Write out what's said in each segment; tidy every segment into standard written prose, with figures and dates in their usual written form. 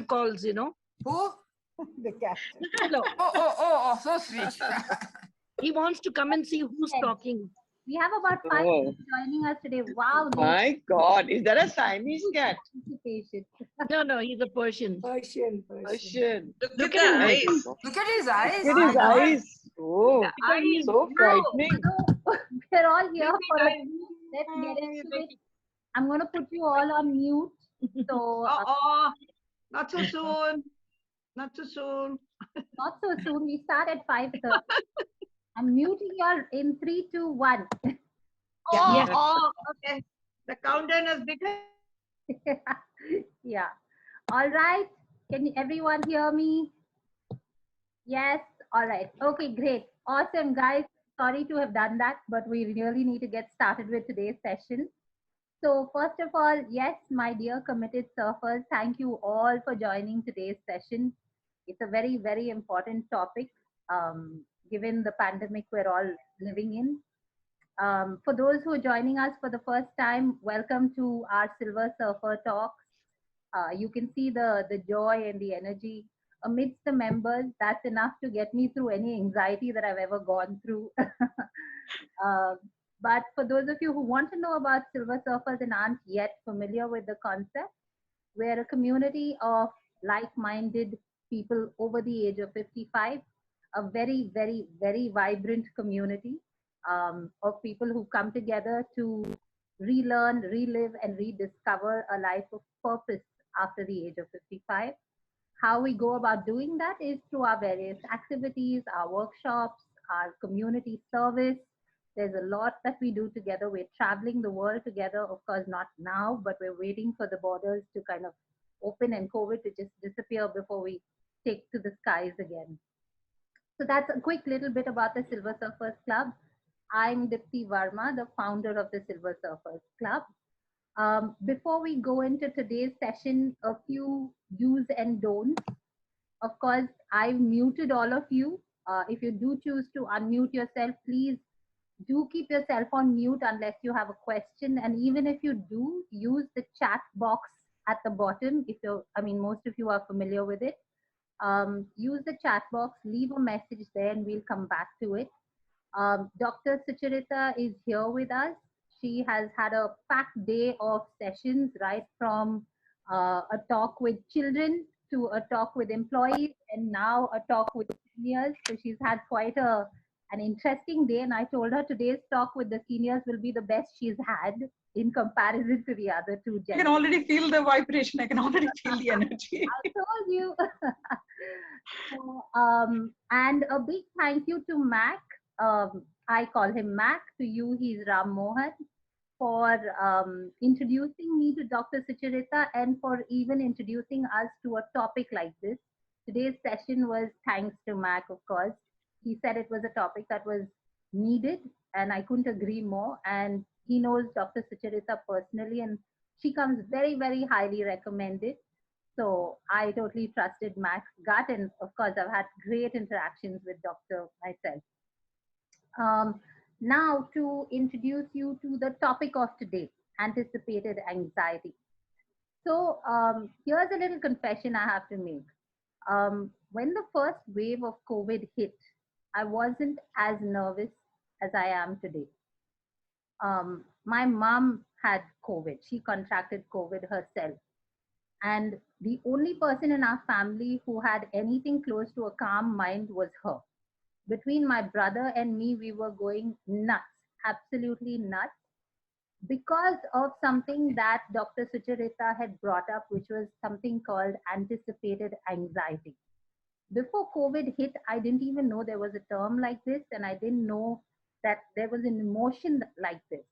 calls, you know. Who? The cat. Hello. Oh, so sweet. He wants to come and see who's Yes. talking. We have about 5 Oh, people joining us today. Wow, there's my God. Is that a Siamese cat? participation. No, he's a Persian. Persian. Ocean. Look at the Nice. eyes. Look at his eyes. Look at his My God. eyes. Oh, Because he's so frightening. So we're all here Look for at it. Let's get into the it. I'm going to put you all on mute. So not so soon. Not so soon. not so soon. We start at 5:30. I'm muting you all in 3, 2, 1. Okay. The countdown has begun. Yeah. All right. Can everyone hear me? Yes. All right. Okay, great. Awesome, guys. Sorry to have done that, but we really need to get started with today's session. So first of all, yes, my dear committed surfers, thank you all for joining today's session. It's a very, very important topic, given the pandemic we're all living in. For those who are joining us for the first time, welcome to our Silver Surfer Talks. You can see the joy and the energy amidst the members. That's enough to get me through any anxiety that I've ever gone through. But for those of you who want to know about Silver Surfers and aren't yet familiar with the concept, we're a community of like-minded people over the age of 55, a very, very, very vibrant community of people who come together to relearn, relive, and rediscover a life of purpose after the age of 55. How we go about doing that is through our various activities, our workshops, our community service. There's a lot that we do together. We're traveling the world together, of course, not now, but we're waiting for the borders to kind of open and COVID to just disappear before we take to the skies again. So that's a quick little bit about the Silver Surfers Club. I'm Dipti Varma, the founder of the Silver Surfers Club. Before we go into today's session, a few do's and don'ts. Of course, I've muted all of you. If you do choose to unmute yourself, please do keep yourself on mute unless you have a question. And even if you do, use the chat box at the bottom. Most of you are familiar with it. Use the chat box, leave a message there, and we'll come back to it. Dr. Sucharita is here with us. She has had a packed day of sessions, right from a talk with children to a talk with employees, and now a talk with seniors. So she's had quite an interesting day, and I told her today's talk with the seniors will be the best she's had in comparison to the other two I can already feel the vibration. I can already feel the energy. I told you. And a big thank you to Mac. I call him Mac. To you, he's Ram Mohan, for introducing me to Dr. Sucharita and for even introducing us to a topic like this. Today's session was thanks to Mac, of course. He said it was a topic that was needed, and I couldn't agree more. And he knows Dr. Sucharita personally, and she comes very, very highly recommended. So I totally trusted Mac's gut, and of course, I've had great interactions with Dr. myself. Now to introduce you to the topic of today, anticipated anxiety. So here's a little confession I have to make. When the first wave of COVID hit, I wasn't as nervous as I am today. My mom had COVID. She contracted COVID herself. And the only person in our family who had anything close to a calm mind was her. Between my brother and me, we were going nuts, absolutely nuts, because of something that Dr. Sucharita had brought up, which was something called anticipated anxiety. Before COVID hit, I didn't even know there was a term like this, and I didn't know that there was an emotion like this.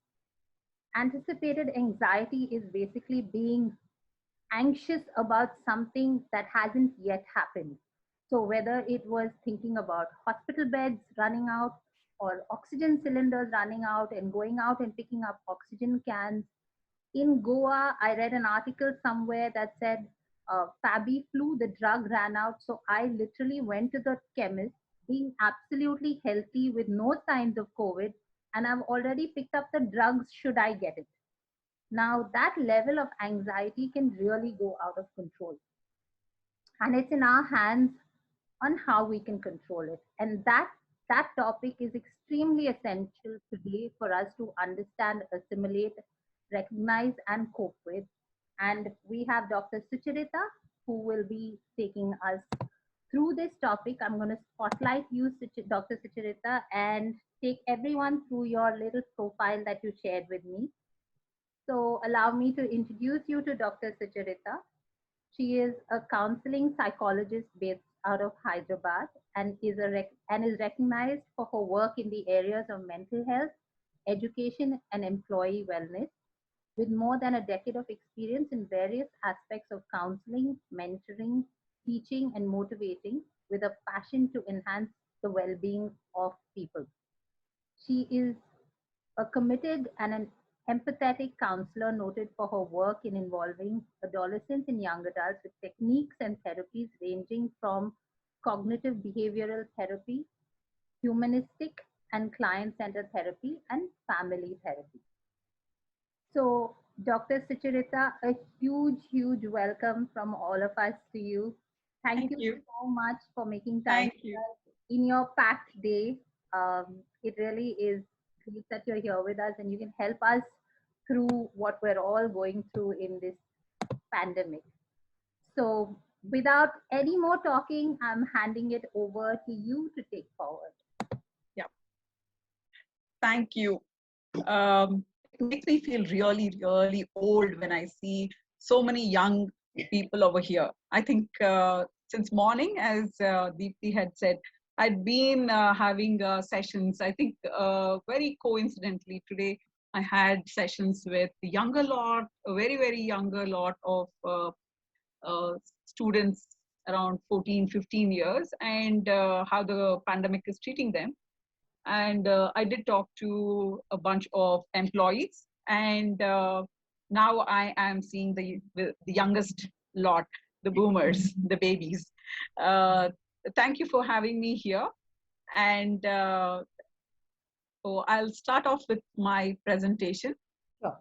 Anticipated anxiety is basically being anxious about something that hasn't yet happened. So whether it was thinking about hospital beds running out or oxygen cylinders running out and going out and picking up oxygen cans. In Goa, I read an article somewhere that said Fabiflu, the drug, ran out. So I literally went to the chemist being absolutely healthy with no signs of COVID, and I've already picked up the drugs should I get it. Now that level of anxiety can really go out of control. and it's in our hands on how we can control it. And that topic is extremely essential today for us to understand, assimilate, recognize, and cope with. And we have Dr. Sucharita, who will be taking us through this topic. I'm going to spotlight you, Dr. Sucharita, and take everyone through your little profile that you shared with me. So allow me to introduce you to Dr. Sucharita. She is a counseling psychologist based out of Hyderabad and is recognized for her work in the areas of mental health, education, and employee wellness. With more than a decade of experience in various aspects of counseling, mentoring, teaching, and motivating, with a passion to enhance the well-being of people. She is a committed and an empathetic counselor noted for her work in involving adolescents and young adults with techniques and therapies ranging from cognitive behavioral therapy, humanistic and client centered therapy, and family therapy. So, Dr. Sucharita, a huge, huge welcome from all of us to you. Thank you so much for making time Thank you. in your packed day. It really is great that you're here with us and you can help us through what we're all going through in this pandemic. So, without any more talking, I'm handing it over to you to take forward. Yeah. Thank you. It makes me feel really, really old when I see so many young people over here. I think since morning, as Deepthi had said, I'd been having sessions. I think very coincidentally today, I had sessions with the younger lot, a very, very younger lot of students around 14, 15 years, and how the pandemic is treating them. And I did talk to a bunch of employees, and now I am seeing the youngest lot, the boomers, the babies. Thank you for having me here, and so I'll start off with my presentation. Sure.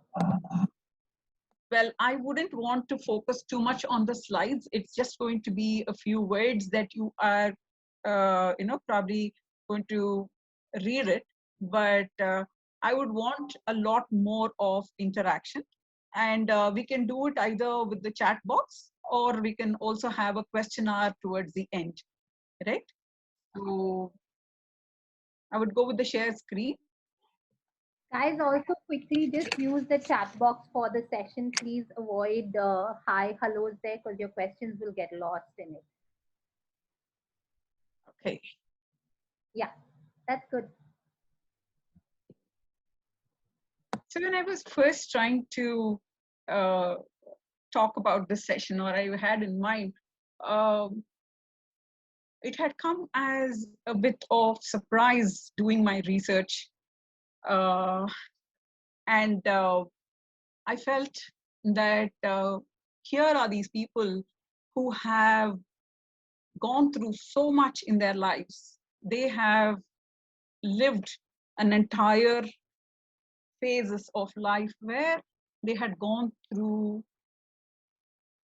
Well, I wouldn't want to focus too much on the slides. It's just going to be a few words that you are, probably going to read it, but I would want a lot more of interaction. And we can do it either with the chat box, or we can also have a question hour towards the end, right? So I would go with the share screen. Guys, also quickly just use the chat box for the session. Please avoid hi, hellos there because your questions will get lost in it. Okay. Yeah, that's good. So when I was first trying to talk about this session, or I had in mind, it had come as a bit of surprise doing my research. And I felt that here are these people who have gone through so much in their lives. They have lived an entire phases of life where they had gone through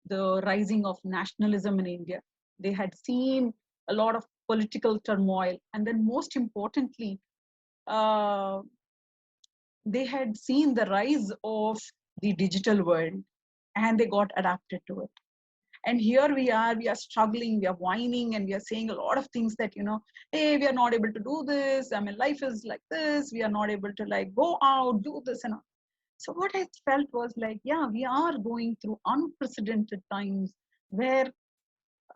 the rising of nationalism in India. They had seen a lot of political turmoil. And then most importantly, they had seen the rise of the digital world, and they got adapted to it. And here we are struggling, we are whining, and we are saying a lot of things that, hey, we are not able to do this. I mean, life is like this. We are not able to like go out, do this and all. So what I felt was like, yeah, we are going through unprecedented times where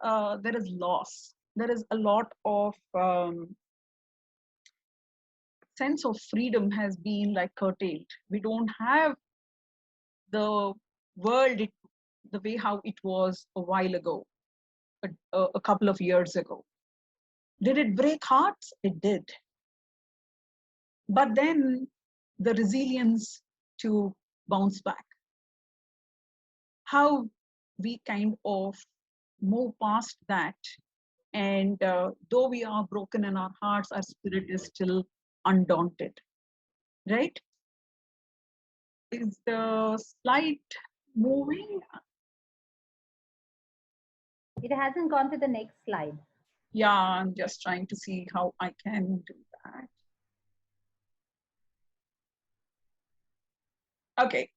there is loss. There is a lot of sense of freedom has been like curtailed. We don't have the world the way how it was a while ago, a couple of years ago. Did it break hearts? It did. But then the resilience to bounce back. How we kind of move past that. And though we are broken in our hearts, our spirit is still undaunted, right? Is the slide moving? It hasn't gone to the next slide. Yeah, I'm just trying to see how I can do that. Okay,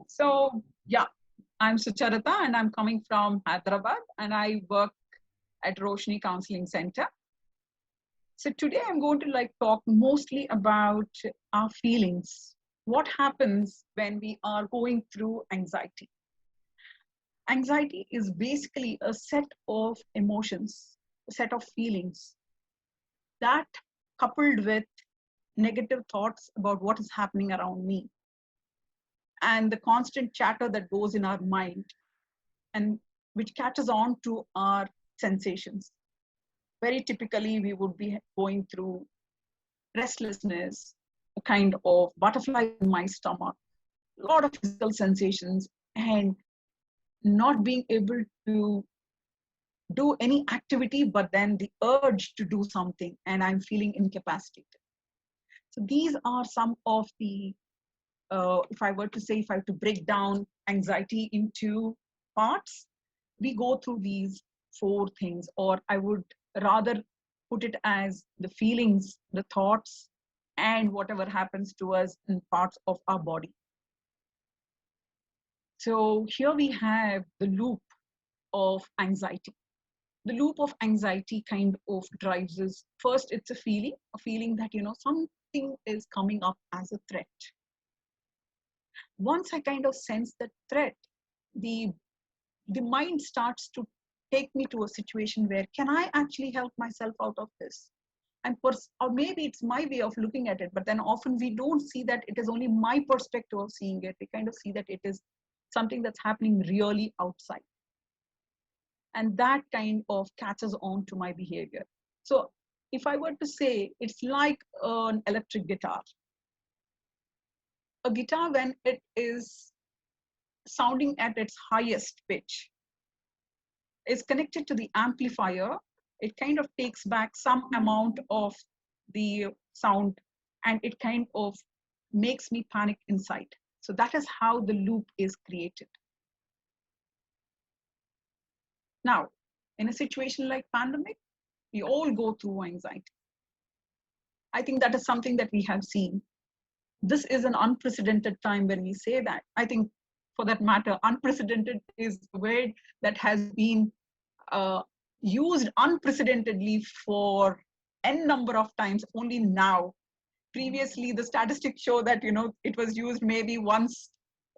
so yeah, I'm Sucharita and I'm coming from Hyderabad and I work at Roshni Counseling Center. So today I'm going to talk mostly about our feelings. What happens when we are going through anxiety? Anxiety is basically a set of emotions, a set of feelings that, coupled with negative thoughts about what is happening around me and the constant chatter that goes in our mind and which catches on to our sensations. Very typically, we would be going through restlessness, a kind of butterfly in my stomach, a lot of physical sensations, and not being able to do any activity, but then the urge to do something, and I'm feeling incapacitated. So these are some of the, if I were to say, if I have to break down anxiety into parts, we go through these 4 things, or I would rather put it as the feelings, the thoughts, and whatever happens to us in parts of our body. So here we have the loop of anxiety. The loop of anxiety kind of drives us. First, it's a feeling that, something is coming up as a threat. Once I kind of sense that threat, the mind starts to take me to a situation where, can I actually help myself out of this? And or maybe it's my way of looking at it, but then often we don't see that it is only my perspective of seeing it. We kind of see that it is something that's happening really outside. And that kind of catches on to my behavior. So if I were to say, it's like an electric guitar. A guitar, when it is sounding at its highest pitch, is connected to the amplifier. It kind of takes back some amount of the sound and it kind of makes me panic inside. So that is how the loop is created. Now, in a situation like pandemic, we all go through anxiety. I think that is something that we have seen. This is an unprecedented time when we say that. I think, for that matter, unprecedented is a word that has been used unprecedentedly for n number of times only now. Previously, the statistics show that, it was used maybe once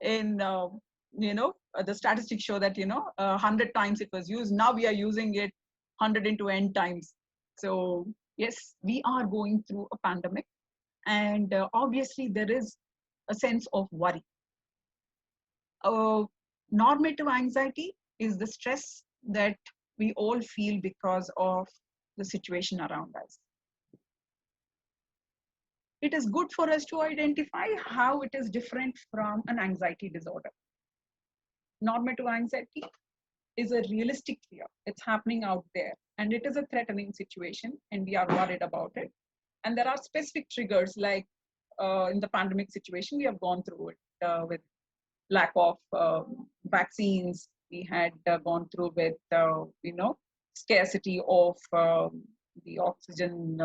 in, the statistics show that, 100 times it was used. Now we are using it 100 into n times. So yes, we are going through a pandemic. And obviously, there is a sense of worry. Normative anxiety is the stress that we all feel because of the situation around us. It is good for us to identify how it is different from an anxiety disorder. Normative anxiety is a realistic fear. It's happening out there, and it is a threatening situation, and we are worried about it. And there are specific triggers, like in the pandemic situation, we have gone through it with lack of vaccines. We had gone through with, scarcity of the oxygen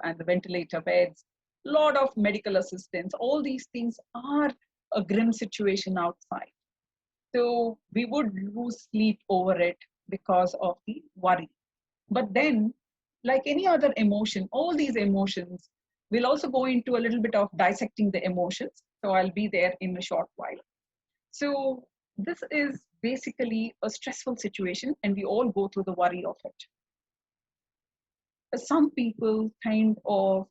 and the ventilator beds, a lot of medical assistance. All these things are a grim situation outside. So we would lose sleep over it because of the worry. But then, like any other emotion, all these emotions, we'll also go into a little bit of dissecting the emotions. So I'll be there in a short while. So this is basically a stressful situation, and we all go through the worry of it. Some people kind of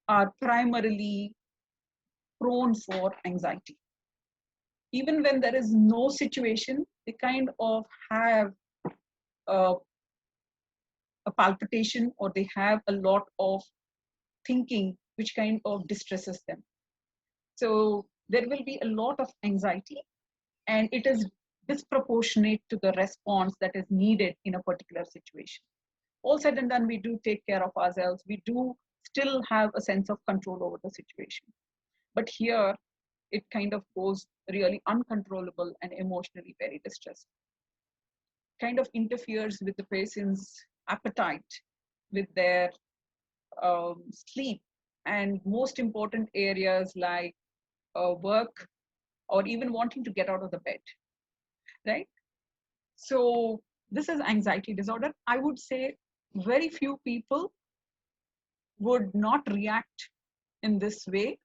are primarily prone for anxiety. Even when there is no situation, they kind of have a palpitation, or they have a lot of thinking which kind of distresses them. So there will be a lot of anxiety, and it is disproportionate to the response that is needed in a particular situation. All said and done, we do take care of ourselves. We do still have a sense of control over the situation. But here, it kind of goes really uncontrollable and emotionally very distressing. kind of interferes with the patient's appetite, with their sleep, and most important areas like work or even wanting to get out of the bed, right? So this is anxiety disorder. I would say very few people would not react in this way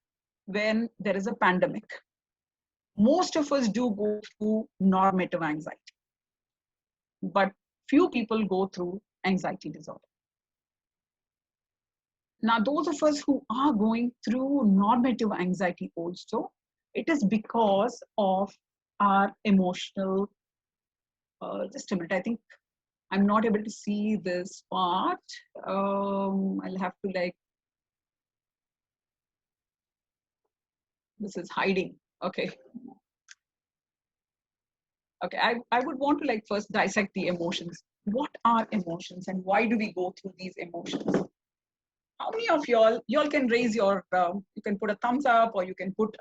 when there is a pandemic. Most of us do go through normative anxiety, but few people go through anxiety disorder. Now, those of us who are going through normative anxiety also, it is because of our emotional, just a minute, I think I'm not able to see this part. I'll have to like, this is hiding, okay. Okay, I would want to like first dissect the emotions. What are emotions and why do we go through these emotions? How many of y'all can raise your, you can put a thumbs up or you can put,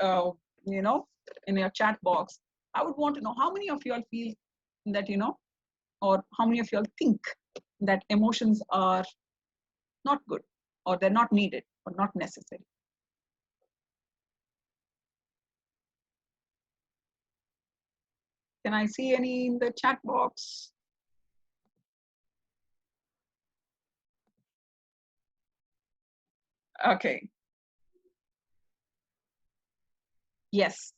you know, in your chat box. I would want to know how many of y'all feel that, you know, or how many of y'all think that emotions are not good or they're not needed or not necessary. Can I see any in the chat box? Okay. Yes,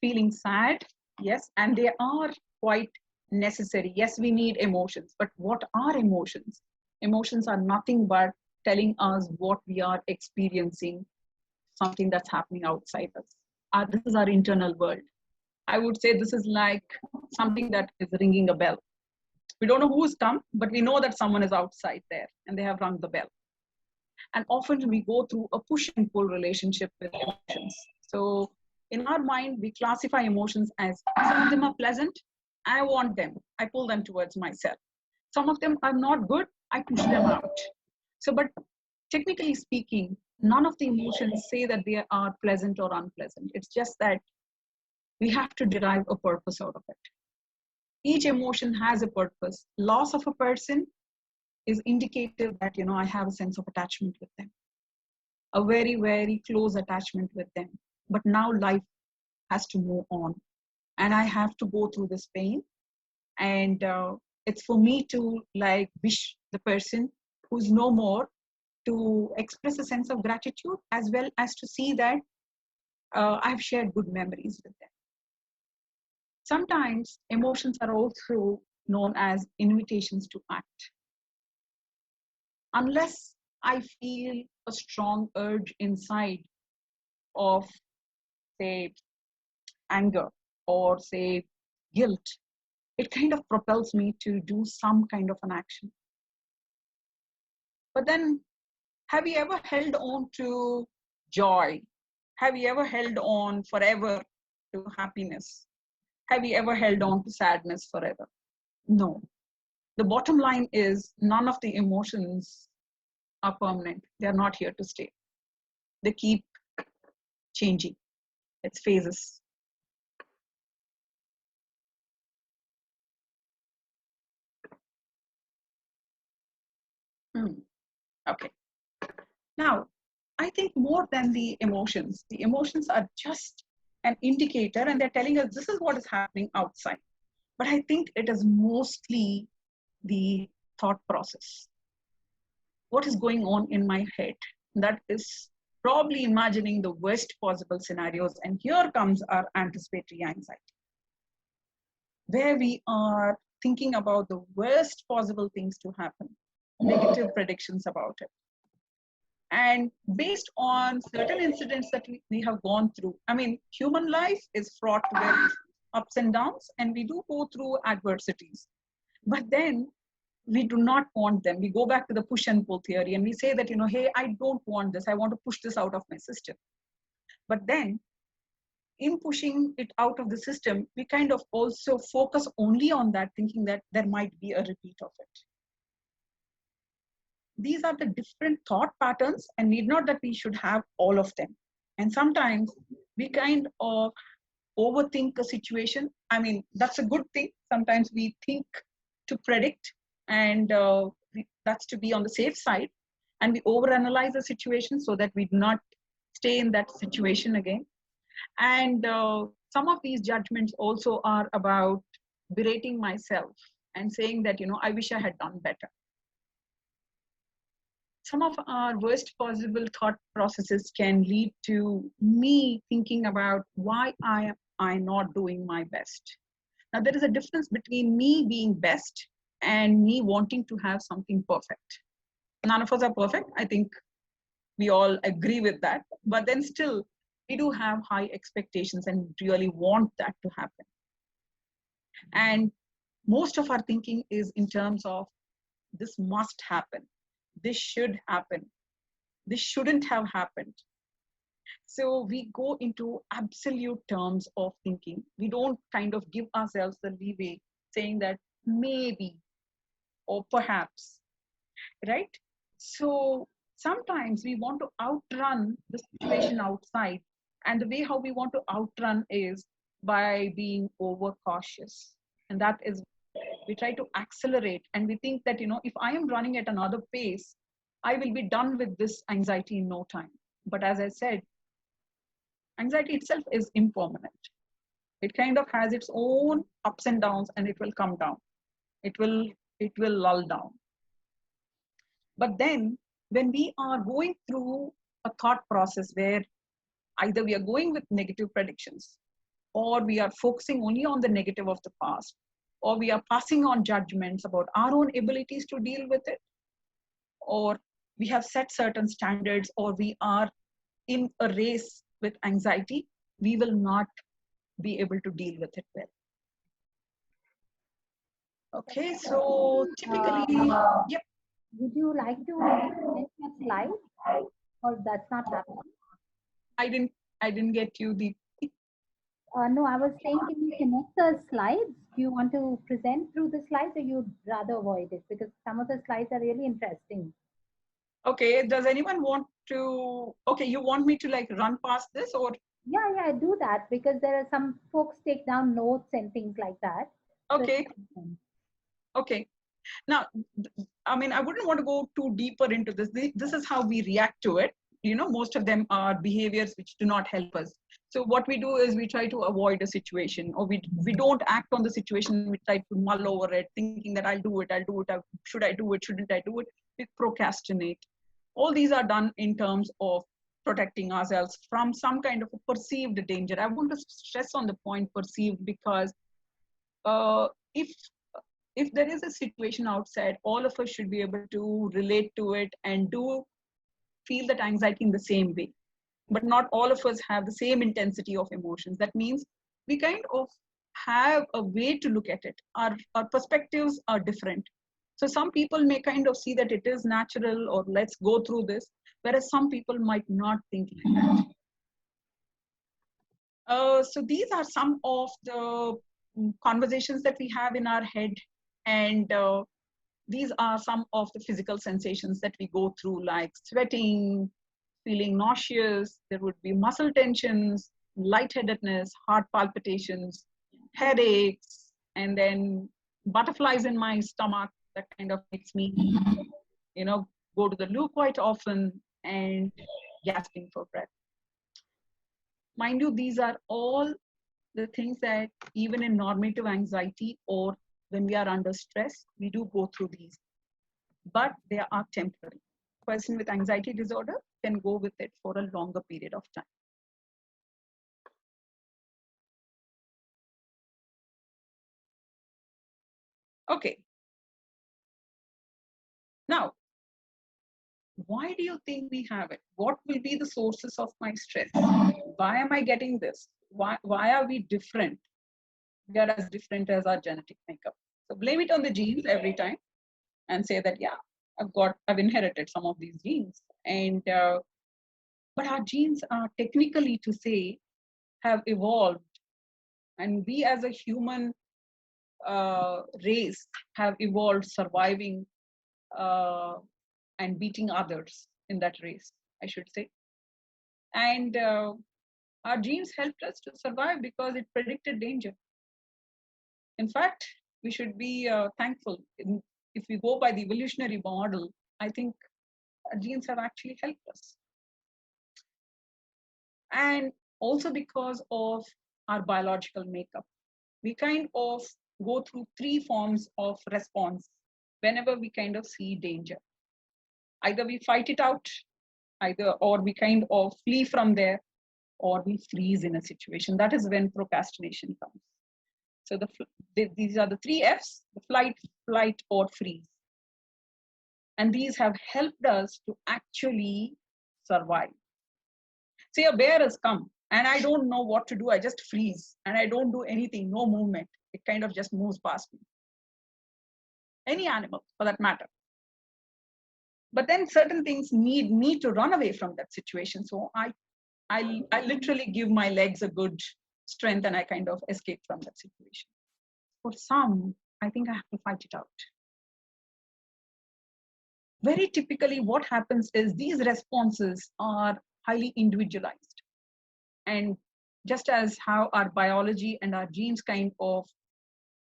feeling sad, yes, and they are quite necessary. Yes, we need emotions, but what are emotions? Emotions are nothing but telling us what we are experiencing, something that's happening outside us. This is our internal world. I would say this is like something that is ringing a bell. We don't know who's come, but we know that someone is outside there and they have rung the bell. And often we go through a push and pull relationship with emotions. So in our mind, we classify emotions as some of them are pleasant, I want them, I pull them towards myself. Some of them are not good, I push them out. So, but technically speaking, none of the emotions say that they are pleasant or unpleasant. It's just that we have to derive a purpose out of it. Each emotion has a purpose. Loss of a person is indicative that, you know, I have a sense of attachment with them, a very, very close attachment with them. But now life has to move on and I have to go through this pain. And it's for me to like wish the person who's no more to express a sense of gratitude as well as to see that I've shared good memories with them. Sometimes emotions are also known as invitations to act. Unless I feel a strong urge inside of, say, anger or, say, guilt, it kind of propels me to do some kind of an action. But then, have you ever held on to joy? Have you ever held on forever to happiness? Have you ever held on to sadness forever? No. The bottom line is none of the emotions are permanent. They are not here to stay. They keep changing. It's phases. Okay. Now, I think more than the emotions are just an indicator and they're telling us this is what is happening outside. But I think it is mostly the thought process. What is going on in my head? That is probably imagining the worst possible scenarios. And here comes our anticipatory anxiety, where we are thinking about the worst possible things to happen, negative predictions about it. And based on certain incidents that we have gone through, I mean, human life is fraught with ups and downs, and we do go through adversities. But then we do not want them. We go back to the push and pull theory and we say that, you know, hey, I don't want this. I want to push this out of my system. But then in pushing it out of the system, we kind of also focus only on that, thinking that there might be a repeat of it. These are the different thought patterns and need not that we should have all of them. And sometimes we kind of overthink a situation. I mean, that's a good thing. Sometimes we think to predict, and that's to be on the safe side. And we overanalyze the situation so that we do not stay in that situation again. And some of these judgments also are about berating myself and saying that, I wish I had done better. Some of our worst possible thought processes can lead to me thinking about why am I not doing my best. Now, there is a difference between me being best and me wanting to have something perfect. None of us are perfect. I think we all agree with that. But then still, we do have high expectations and really want that to happen. And most of our thinking is in terms of this must happen. This should happen. This shouldn't have happened. So we go into absolute terms of thinking. We don't kind of give ourselves the leeway saying that maybe or perhaps, right? So sometimes we want to outrun the situation outside. And the way how we want to outrun is by being overcautious. And that is, we try to accelerate and we think that, if I am running at another pace, I will be done with this anxiety in no time. But as I said, anxiety itself is impermanent. It kind of has its own ups and downs, and it will come down. It will lull down. But then when we are going through a thought process where either we are going with negative predictions, or we are focusing only on the negative of the past, or we are passing on judgments about our own abilities to deal with it, or we have set certain standards, or we are in a race with anxiety, we will not be able to deal with it well. Okay, so typically, yep. Would you like to present your slide, or that's not happening? I didn't get you the. No, I was saying, can you connect the slides? Do you want to present through the slides, or you'd rather avoid it? Because some of the slides are really interesting. Okay, does anyone want to, okay, you want me to like run past this or? Yeah, do that, because there are some folks take down notes and things like that. Okay. Okay. Now, I mean, I wouldn't want to go too deeper into this. This is how we react to it. Most of them are behaviors which do not help us. So what we do is we try to avoid a situation, or we don't act on the situation. We try to mull over it, thinking that I'll do it. Should I do it? Shouldn't I do it? We procrastinate. All these are done in terms of protecting ourselves from some kind of a perceived danger. I want to stress on the point perceived, because if there is a situation outside, all of us should be able to relate to it and do feel that anxiety in the same way. But not all of us have the same intensity of emotions. That means we kind of have a way to look at it. Our perspectives are different. So some people may kind of see that it is natural, or let's go through this, whereas some people might not think like that. So these are some of the conversations that we have in our head, and these are some of the physical sensations that we go through, like sweating, feeling nauseous. There would be muscle tensions, lightheadedness, heart palpitations, headaches, and then butterflies in my stomach. That kind of makes me, go to the loo quite often, and gasping for breath. Mind you, these are all the things that even in normative anxiety, or when we are under stress, we do go through these, but they are temporary. A person with anxiety disorder can go with it for a longer period of time. Okay. Now, why do you think we have it? What will be the sources of my stress? Why am I getting this? Why are we different? We are as different as our genetic makeup. So blame it on the genes every time and say that, yeah, I've inherited some of these genes. And but our genes are technically to say have evolved, and we as a human race have evolved surviving and beating others in that race, I should say. And our genes helped us to survive because it predicted danger. In fact, we should be thankful. If we go by the evolutionary model, I think genes have actually helped us. And also because of our biological makeup, we kind of go through three forms of response whenever we kind of see danger. Either we fight it out, or we kind of flee from there, or we freeze in a situation. That is when procrastination comes. So these are the three F's: the flight, or freeze. And these have helped us to actually survive. Say a bear has come and I don't know what to do. I just freeze and I don't do anything, no movement. It kind of just moves past me. Any animal for that matter. But then certain things need me to run away from that situation. So I literally give my legs a good strength and I kind of escape from that situation. For some, I think I have to fight it out. Very typically, what happens is these responses are highly individualized. And just as how our biology and our genes kind of,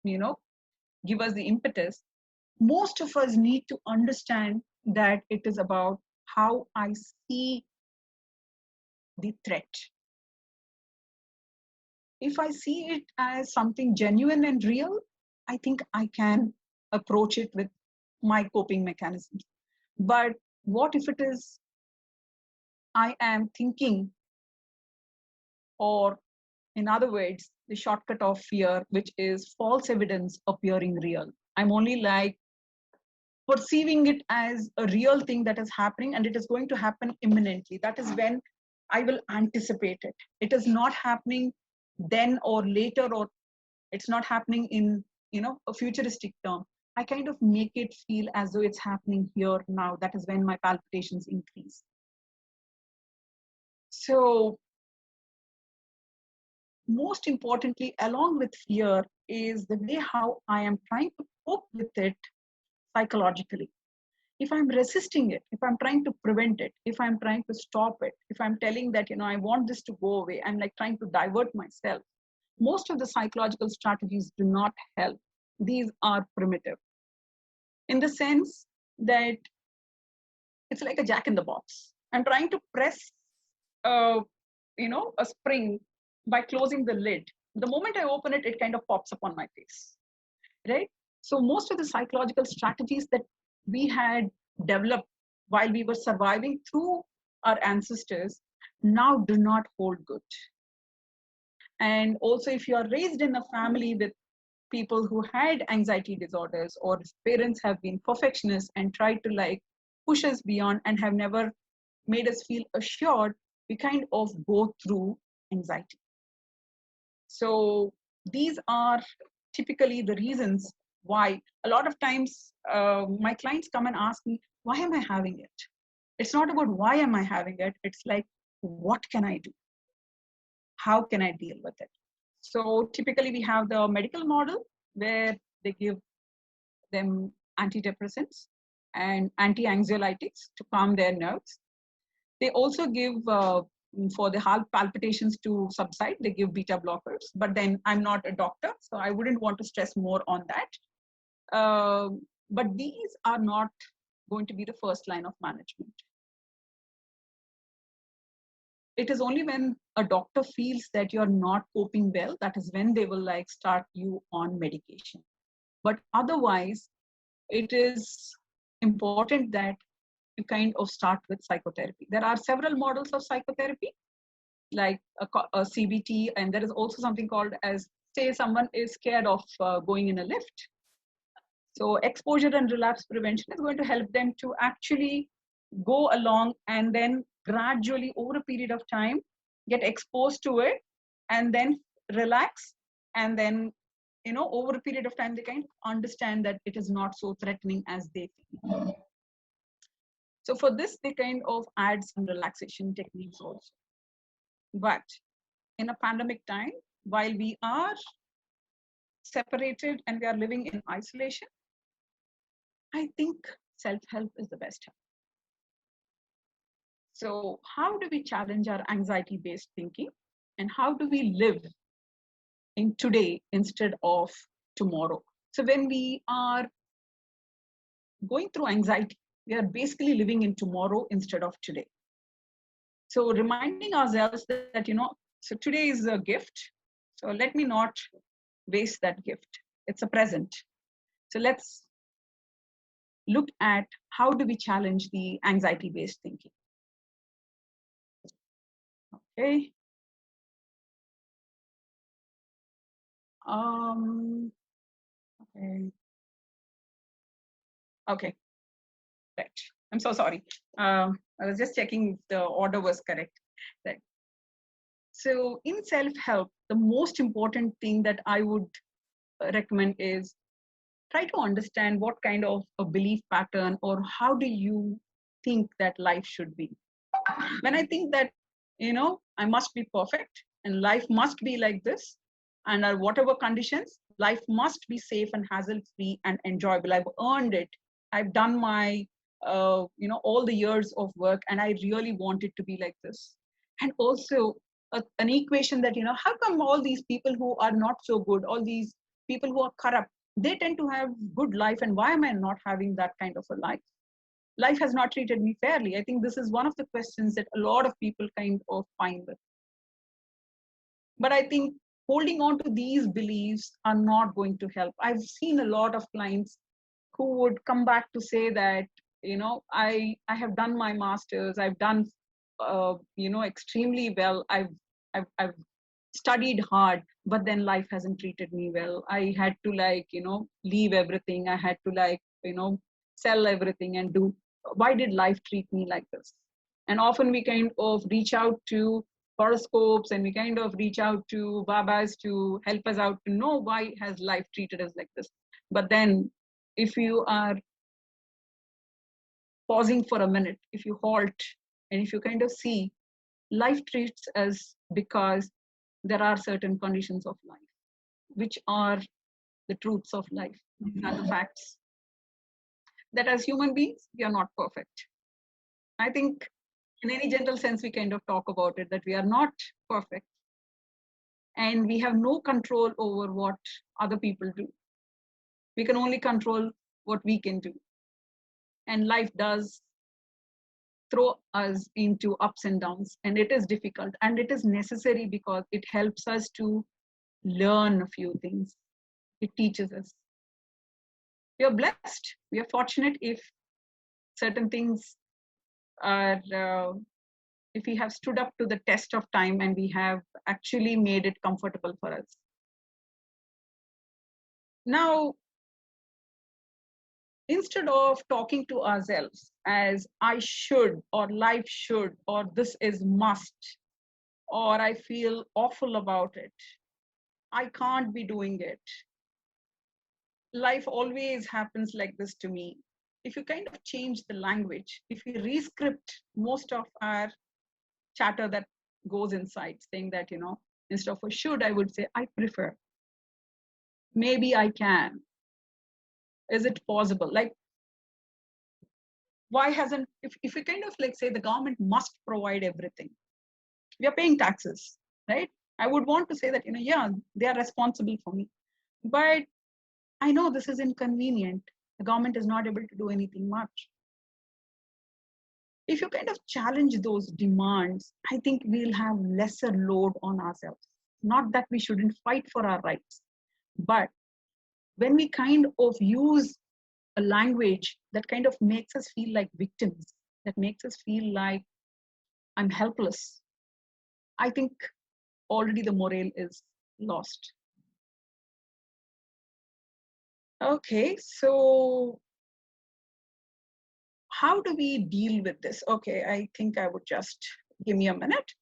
give us the impetus, most of us need to understand that it is about how I see the threat. If I see it as something genuine and real, I think I can approach it with my coping mechanisms. But what if it is, I am thinking, or in other words, the shortcut of fear, which is false evidence appearing real. I'm only like perceiving it as a real thing that is happening and it is going to happen imminently. That is when I will anticipate it. It is not happening then or later, or it's not happening in a futuristic term. I kind of make it feel as though it's happening here now. That is when my palpitations increase. So most importantly, along with fear, is the way how I am trying to cope with it psychologically. If I'm resisting it, if I'm trying to prevent it, if I'm trying to stop it, if I'm telling that, I want this to go away, I'm like trying to divert myself. Most of the psychological strategies do not help. These are primitive in the sense that it's like a jack in the box. I'm trying to press, a spring by closing the lid. The moment I open it, it kind of pops up on my face, right? So most of the psychological strategies that we had developed while we were surviving through our ancestors now do not hold good. And also, if you are raised in a family with people who had anxiety disorders, or parents have been perfectionists and tried to push us beyond and have never made us feel assured, we kind of go through anxiety. So these are typically the reasons why a lot of times my clients come and ask me, why am I having it? It's not about why am I having it. It's like, what can I do? How can I deal with it? So typically we have the medical model where they give them antidepressants and anti-anxiolytics to calm their nerves. They also give, for the heart palpitations to subside, they give beta blockers. But then I'm not a doctor, so I wouldn't want to stress more on that. But these are not going to be the first line of management. It is only when a doctor feels that you're not coping well, that is when they will start you on medication. But otherwise, it is important that you kind of start with psychotherapy. There are several models of psychotherapy, like a CBT, and there is also something called as, say someone is scared of going in a lift. So exposure and relapse prevention is going to help them to actually go along and then gradually over a period of time get exposed to it and then relax, and then over a period of time they kind of understand that it is not so threatening as they feel. So for this they kind of add some relaxation techniques also. But in a pandemic time, while we are separated and we are living in isolation, I think self-help is the best help. So how do we challenge our anxiety-based thinking, and how do we live in today instead of tomorrow? So when we are going through anxiety, we are basically living in tomorrow instead of today. So reminding ourselves that, so today is a gift. So let me not waste that gift. It's a present. So let's look at how do we challenge the anxiety-based thinking. Okay. Okay. Okay. Right. I'm so sorry. I was just checking if the order was correct. Right. So in self-help, the most important thing that I would recommend is try to understand what kind of a belief pattern or how do you think that life should be. When I think that, I must be perfect and life must be like this, and whatever conditions, life must be safe and hassle-free and enjoyable. I've earned it. I've done my, all the years of work, and I really want it to be like this. And also an equation that, how come all these people who are not so good, all these people who are corrupt, they tend to have good life, and why am I not having that kind of a life? Life has not treated me fairly. I think this is one of the questions that a lot of people kind of find with. But I think holding on to these beliefs are not going to help. I've seen a lot of clients who would come back to say that, I have done my master's, I've done, extremely well. I've studied hard, but then life hasn't treated me well. I had to leave everything. I had to sell everything and do. Why did life treat me like this? And often we kind of reach out to horoscopes and we kind of reach out to babas to help us out to know why has life treated us like this. But then if you are pausing for a minute, if you halt and if you kind of see, life treats us because there are certain conditions of life, which are the truths of life. These are the facts. That as human beings, we are not perfect. I think in any general sense, we kind of talk about it, that we are not perfect. And we have no control over what other people do. We can only control what we can do. And life does throw us into ups and downs. And it is difficult. And it is necessary because it helps us to learn a few things. It teaches us. We are blessed. We are fortunate if certain things are, if we have stood up to the test of time and we have actually made it comfortable for us. Now, instead of talking to ourselves as I should, or life should, or this is must, or I feel awful about it, I can't be doing it, life always happens like this to me. If you kind of change the language, if you rescript most of our chatter that goes inside, saying that, instead of a should, I would say, I prefer. Maybe I can. Is it possible? Like, why hasn't, if we kind of say the government must provide everything, we are paying taxes, right? I would want to say that, yeah, they are responsible for me. But I know this is inconvenient. The government is not able to do anything much. If you kind of challenge those demands, I think we'll have lesser load on ourselves. Not that we shouldn't fight for our rights, but when we kind of use a language that kind of makes us feel like victims, that makes us feel like I'm helpless, I think already the morale is lost. Okay, so how do we deal with this? Okay, I think I would just give me a minute.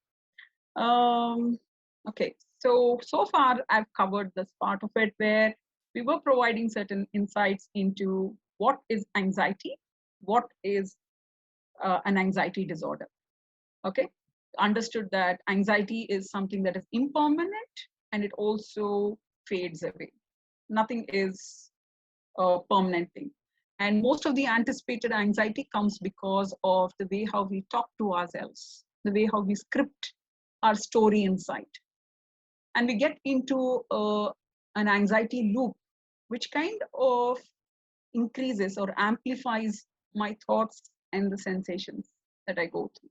Okay, so far I've covered this part of it where we were providing certain insights into what is anxiety, what is an anxiety disorder. Okay, understood that anxiety is something that is impermanent and it also fades away. Nothing is a permanent thing. And most of the anticipated anxiety comes because of the way how we talk to ourselves, the way how we script our story inside. And we get into an anxiety loop which kind of increases or amplifies my thoughts and the sensations that I go through.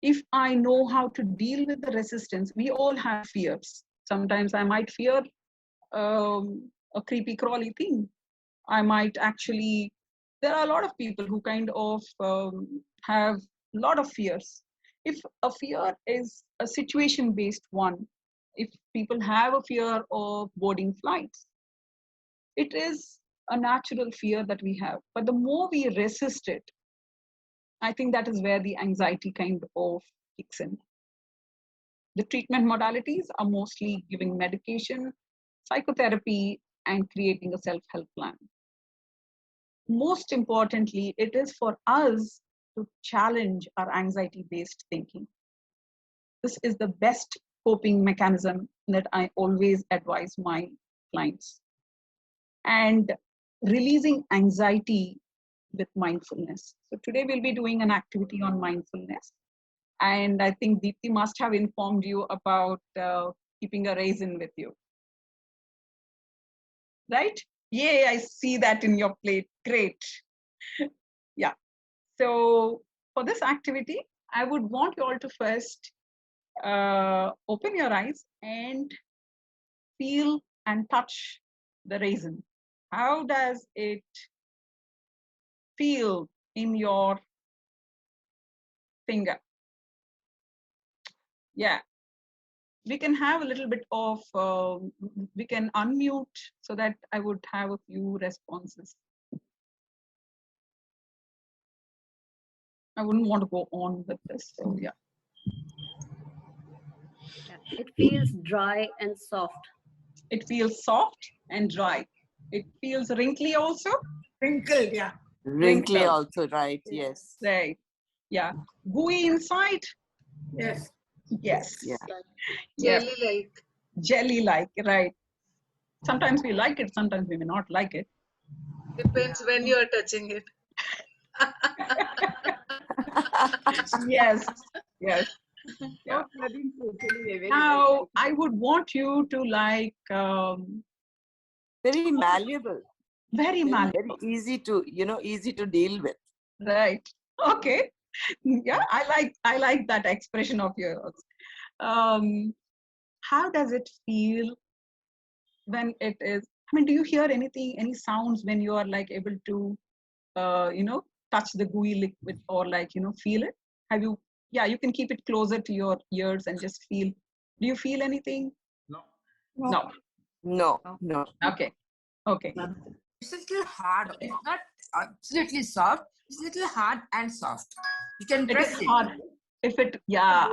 If I know how to deal with the resistance, we all have fears. Sometimes I might fear a creepy crawly thing. I might actually, there are a lot of people who kind of have a lot of fears. If a fear is a situation based one, if people have a fear of boarding flights, it is a natural fear that we have. But the more we resist it, I think that is where the anxiety kind of kicks in. The treatment modalities are mostly giving medication, psychotherapy, and creating a self-help plan. Most importantly, it is for us to challenge our anxiety-based thinking. This is the best coping mechanism that I always advise my clients. And releasing anxiety with mindfulness. So today we'll be doing an activity on mindfulness. And I think Deepti must have informed you about keeping a raisin with you. Right? Yay, I see that in your plate. Great. Yeah. So for this activity, I would want you all to first open your eyes and feel and touch the raisin. How does it feel in your finger? Yeah. We can have a little bit of, we can unmute so that I would have a few responses. I wouldn't want to go on with this, so yeah. It feels dry and soft. It feels soft and dry. It feels wrinkly also. Wrinkled, yeah. Wrinkly Wrinkled. also, right? Yes. Right. Yeah. Gooey inside. Yes. Yes. Yeah. Yes. Jelly-like. Jelly-like, right. Sometimes we like it, sometimes we may not like it. Depends when you are touching it. Yes. Yes. Yeah. Not nothing totally very Now, I would want you to like Very malleable. very malleable. Very easy to, easy to deal with. Right. Okay. Yeah, I like that expression of yours. How does it feel when it is? I mean, do you hear anything, any sounds when you are like able to, touch the gooey liquid or like feel it? Have you? Yeah, you can keep it closer to your ears and just feel. Do you feel anything? No. No. No, no. Okay. Okay. It's a little hard. It's not absolutely soft. It's a little hard and soft. You can It press is it. hard. If it, yeah.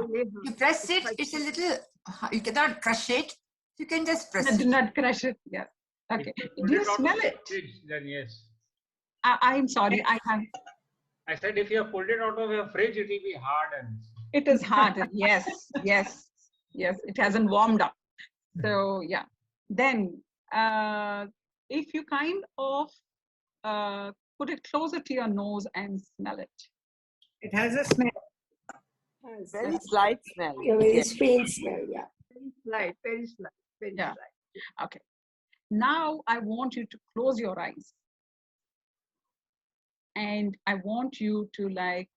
You press it, it's a little, you cannot crush it. You can just press Do it. not crush it. Yeah. Okay. If you Do you pull out smell of the it? fridge, then yes. I'm sorry. I have. I said if you have pulled it out of your fridge, it will be hard and. It is hard. Yes. Yes. Yes. It hasn't warmed up. So yeah. Then, if you kind of put it closer to your nose and smell it. It has a smell. Very slight smell. A very Yes. faint smell, yeah. slight, very slight, very Yeah. slight. Okay. Now I want you to close your eyes. And I want you to like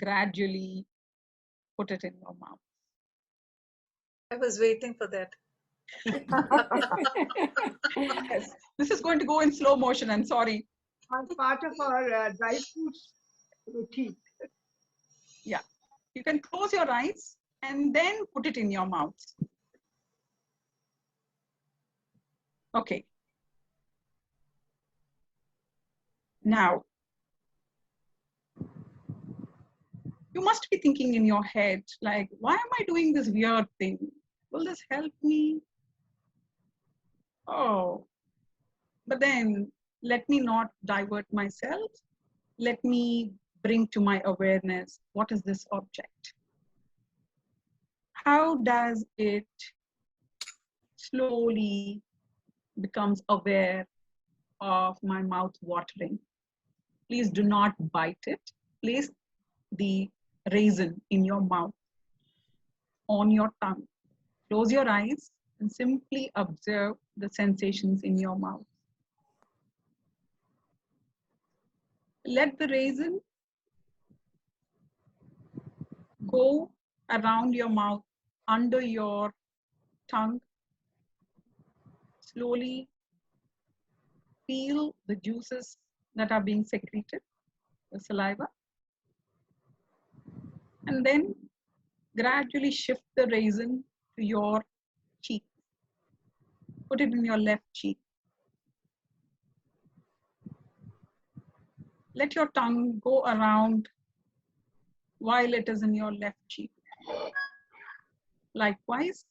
gradually put it in your mouth. I was waiting for that. Yes. This is going to go in slow motion. I'm sorry. As part of our dry fruits routine. Yeah. You can close your eyes and then put it in your mouth. Okay. Now, you must be thinking in your head, like, why am I doing this weird thing? Will this help me? Oh, but then let me not divert myself. Let me bring to my awareness, what is this object? How does it slowly becomes aware of my mouth watering? Please do not bite it. Place the raisin in your mouth, on your tongue. Close your eyes, and simply observe the sensations in your mouth. Let the raisin go around your mouth, under your tongue. Slowly feel the juices that are being secreted, the saliva. And then gradually shift the raisin to your cheek. Put it in your left cheek. Let your tongue go around while it is in your left cheek. Likewise,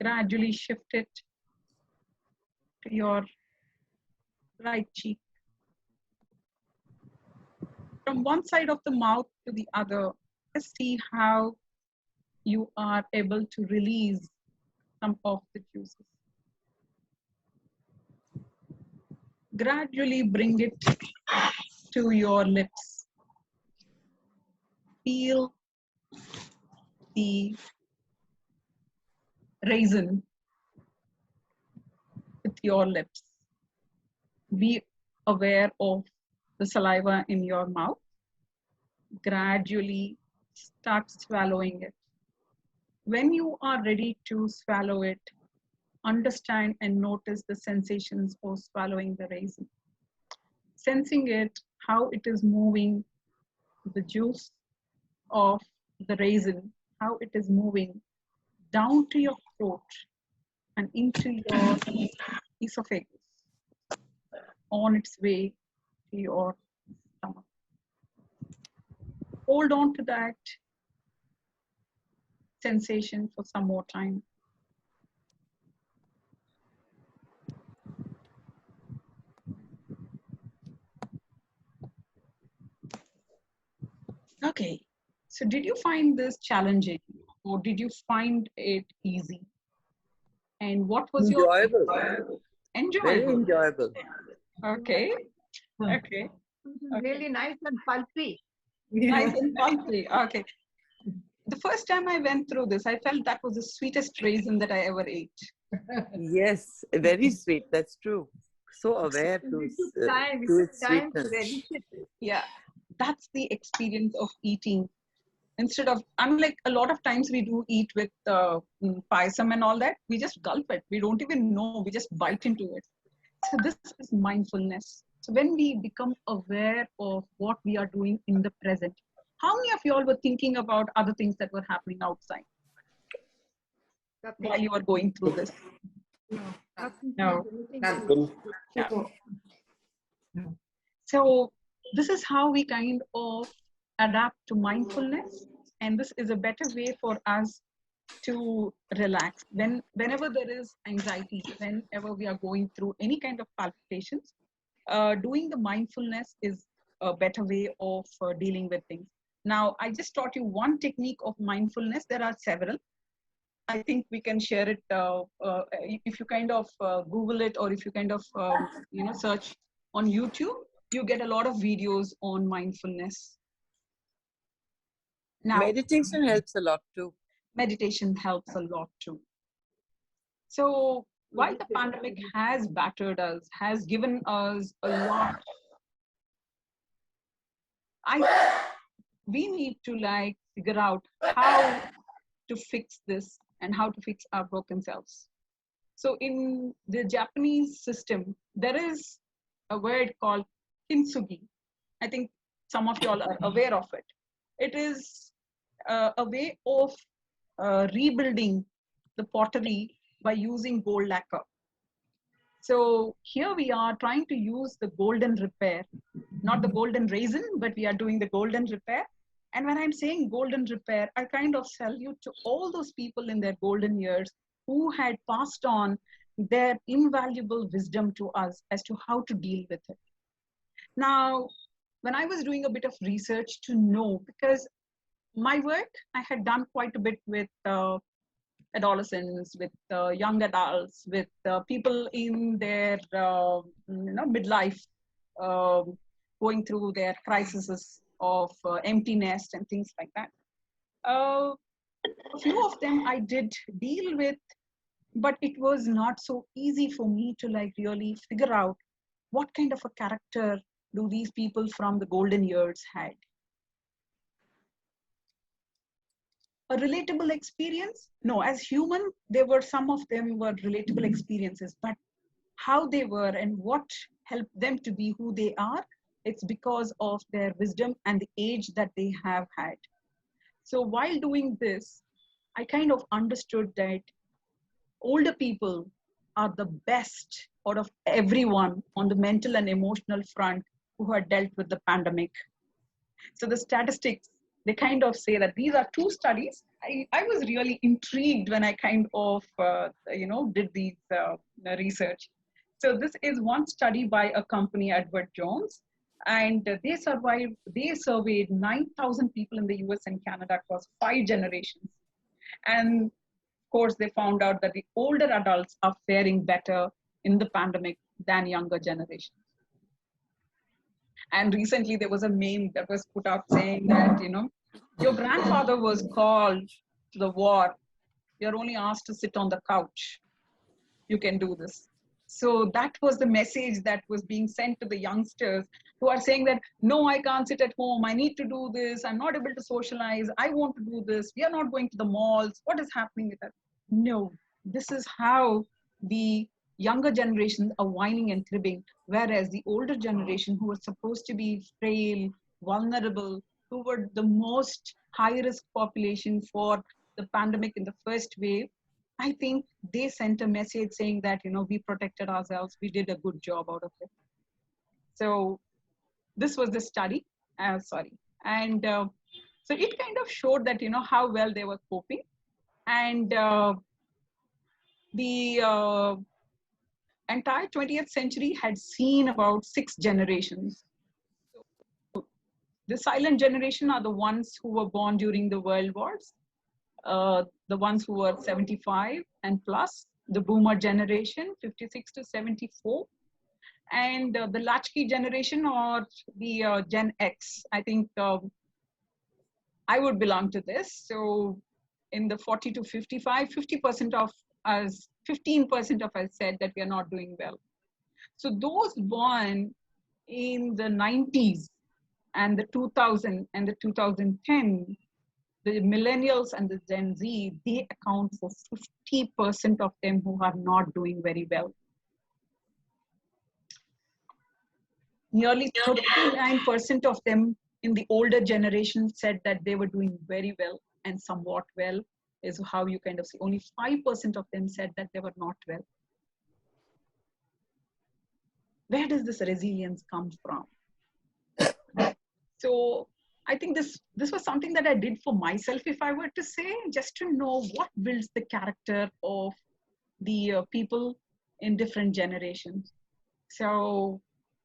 gradually shift it to your right cheek. From one side of the mouth to the other, just see how you are able to release some of the juices. Gradually bring it to your lips. Feel the raisin with your lips. Be aware of the saliva in your mouth. Gradually start swallowing it. When you are ready to swallow it, understand and notice the sensations of swallowing the raisin. Sensing it, how it is moving, the juice of the raisin, how it is moving down to your throat and into your esophagus, on its way to your stomach. Hold on to that sensation for some more time. Okay, so did you find this challenging or did you find it easy? And what was Enjoyable. your Very enjoyable? enjoyable. Okay, okay. Really nice and pulpy. Nice and pulpy. Okay. The first time I went through this, I felt that was the sweetest raisin that I ever ate. Yes, very sweet. That's true. So aware to its sweetness. Yeah, that's the experience of eating. Instead of, unlike a lot of times we do eat with payasam and all that, we just gulp it. We don't even know, we just bite into it. So this is mindfulness. So when we become aware of what we are doing in the present, how many of you all were thinking about other things that were happening outside while you were going through this? No. So this is how we kind of adapt to mindfulness, and this is a better way for us to relax. Whenever there is anxiety, whenever we are going through any kind of palpitations, doing the mindfulness is a better way of dealing with things. Now, I just taught you one technique of mindfulness. There are several. I think we can share it if you kind of Google it, or if you kind of search on YouTube, you get a lot of videos on mindfulness. Now, Meditation helps a lot too. Meditation helps a lot too. So while the pandemic has battered us, has given us a lot, we need to figure out how to fix this and how to fix our broken selves. So in the Japanese system, there is a word called kintsugi. I think some of you all are aware of it. It is a way of rebuilding the pottery by using gold lacquer. So here we are trying to use the golden repair, not the golden raisin, but we are doing the golden repair. And when I'm saying golden repair, I kind of salute to all those people in their golden years who had passed on their invaluable wisdom to us as to how to deal with it. Now, when I was doing a bit of research to know, because my work, I had done quite a bit with adolescents, with young adults, with people in their midlife, going through their crises of empty nest and things like that. A few of them I did deal with, but it was not so easy for me to like really figure out what kind of a character do these people from the golden years had. A relatable experience? No, as human, there were some of them were relatable experiences, but how they were and what helped them to be who they are, it's because of their wisdom and the age that they have had. So while doing this, I kind of understood that older people are the best out of everyone on the mental and emotional front who had dealt with the pandemic. So the statistics, they kind of say that these are two studies. I was really intrigued when I kind of, did these research. So this is one study by a company, Edward Jones, and they surveyed 9,000 people in the US and Canada across 5 generations. And of course, they found out that the older adults are faring better in the pandemic than younger generations. And recently there was a meme that was put up saying that, your grandfather was called to the war. You're only asked to sit on the couch. You can do this. So that was the message that was being sent to the youngsters who are saying that, no, I can't sit at home. I need to do this. I'm not able to socialize. I want to do this. We are not going to the malls. What is happening with that? No, this is how the younger generation are whining and cribbing, whereas the older generation who were supposed to be frail, vulnerable, who were the most high-risk population for the pandemic in the first wave, I think they sent a message saying that, we protected ourselves, we did a good job out of it. So this was the study, and so it kind of showed that, how well they were coping. And the entire 20th century had seen about 6 generations. So the silent generation are the ones who were born during the world wars, the ones who were 75 and plus, the boomer generation, 56 to 74, and the latchkey generation or the Gen X. I think I would belong to this. So in the 40 to 55, 50% of us, 15% of us said that we are not doing well. So those born in the 90s and the 2000 and the 2010, the millennials and the Gen Z, they account for 50% of them who are not doing very well. Nearly 39% of them in the older generation said that they were doing very well and somewhat well, is how you kind of see. Only 5% of them said that they were not well. Where does this resilience come from? So I think this was something that I did for myself, if I were to say, just to know what builds the character of the people in different generations. So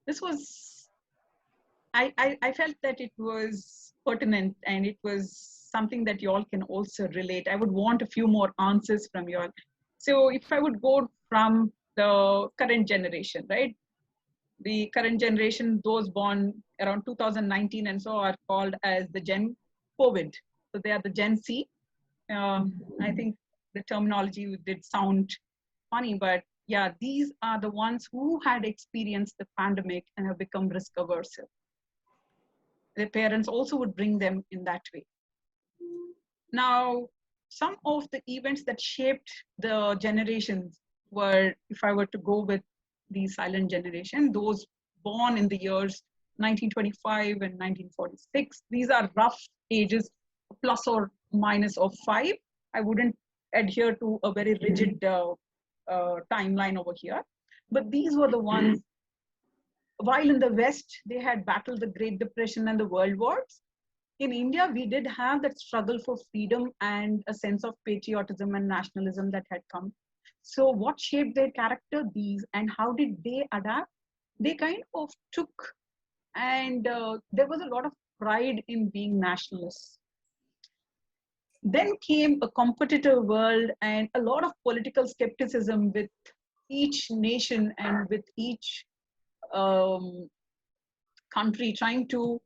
this was, I felt that it was pertinent and it was something that you all can also relate. I would want a few more answers from you all. So if I would go from the current generation, right? The current generation, those born around 2019 and so are called as the Gen COVID. So they are the Gen C. I think the terminology did sound funny, but yeah, these are the ones who had experienced the pandemic and have become risk averse. Their parents also would bring them in that way. Now, some of the events that shaped the generations were, if I were to go with the silent generation, those born in the years 1925 and 1946, these are rough ages, plus or minus of 5. I wouldn't adhere to a very rigid timeline over here, but these were the ones, while in the West, they had battled the Great Depression and the World Wars. In India, we did have that struggle for freedom and a sense of patriotism and nationalism that had come. So what shaped their character, these, and how did they adapt? They kind of took, and there was a lot of pride in being nationalists. Then came a competitive world and a lot of political skepticism with each nation and with each country trying to,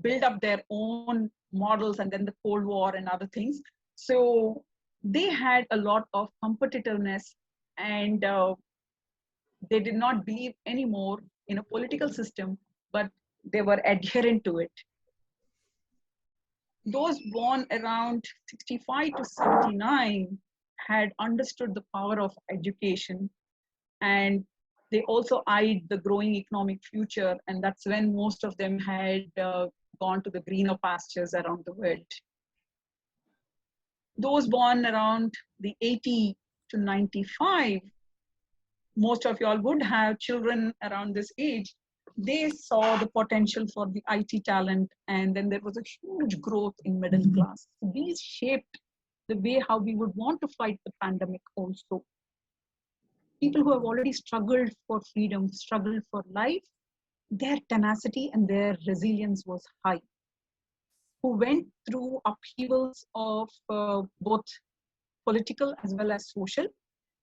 build up their own models, and then the Cold War and other things. So they had a lot of competitiveness, and they did not believe anymore in a political system, but they were adherent to it. Those born around 65 to 79 had understood the power of education, and they also eyed the growing economic future, and that's when most of them had gone to the greener pastures around the world. Those born around the 80 to 95, most of y'all would have children around this age. They saw the potential for the IT talent, and then there was a huge growth in middle class. So these shaped the way how we would want to fight the pandemic also. People who have already struggled for freedom, struggled for life, their tenacity and their resilience was high. Who went through upheavals of both political as well as social,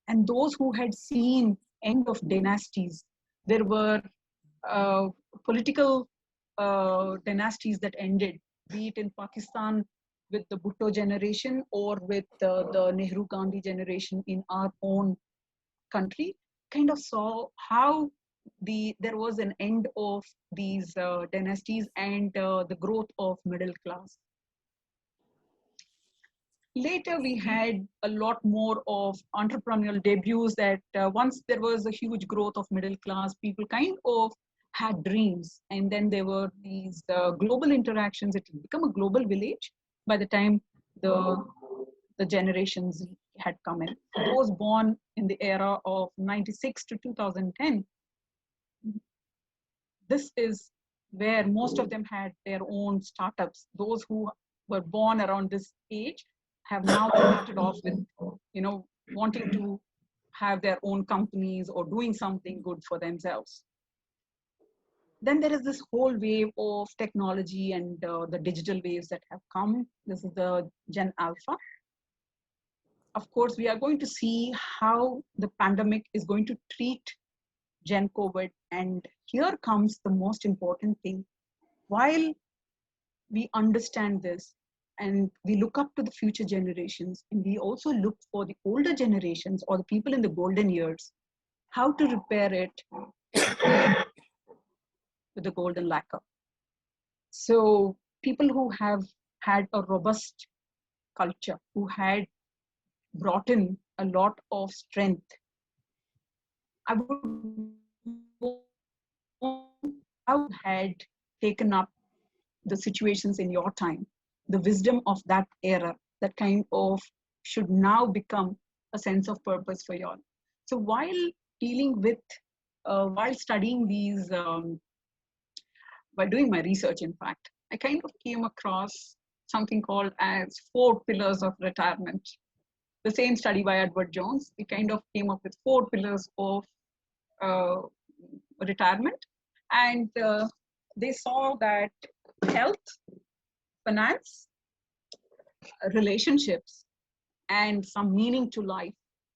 and those who had seen end of dynasties. There were political dynasties that ended, be it in Pakistan with the Bhutto generation or with the Nehru-Gandhi generation in our own country, kind of saw how there was an end of these dynasties and the growth of middle class. Later, we had a lot more of entrepreneurial debuts that once there was a huge growth of middle class, people kind of had dreams. And then there were these global interactions. It had become a global village by the time the generations had come in. Those born in the era of 96 to 2010, this is where most of them had their own startups. Those who were born around this age have now started off with, wanting to have their own companies or doing something good for themselves. Then there is this whole wave of technology and the digital waves that have come. This is the Gen Alpha. Of course, we are going to see how the pandemic is going to treat Gen COVID. And here comes the most important thing. While we understand this, and we look up to the future generations, and we also look for the older generations or the people in the golden years, how to repair it with the golden lacquer. So people who have had a robust culture, who had brought in a lot of strength, I would had taken up the situations in your time, the wisdom of that era, that kind of should now become a sense of purpose for you all. So while dealing with, while studying these, while doing my research, in fact, I kind of came across something called as 4 pillars of retirement. The same study by Edward Jones, we kind of came up with 4 pillars of retirement. And they saw that health, finance, relationships, and some meaning to life,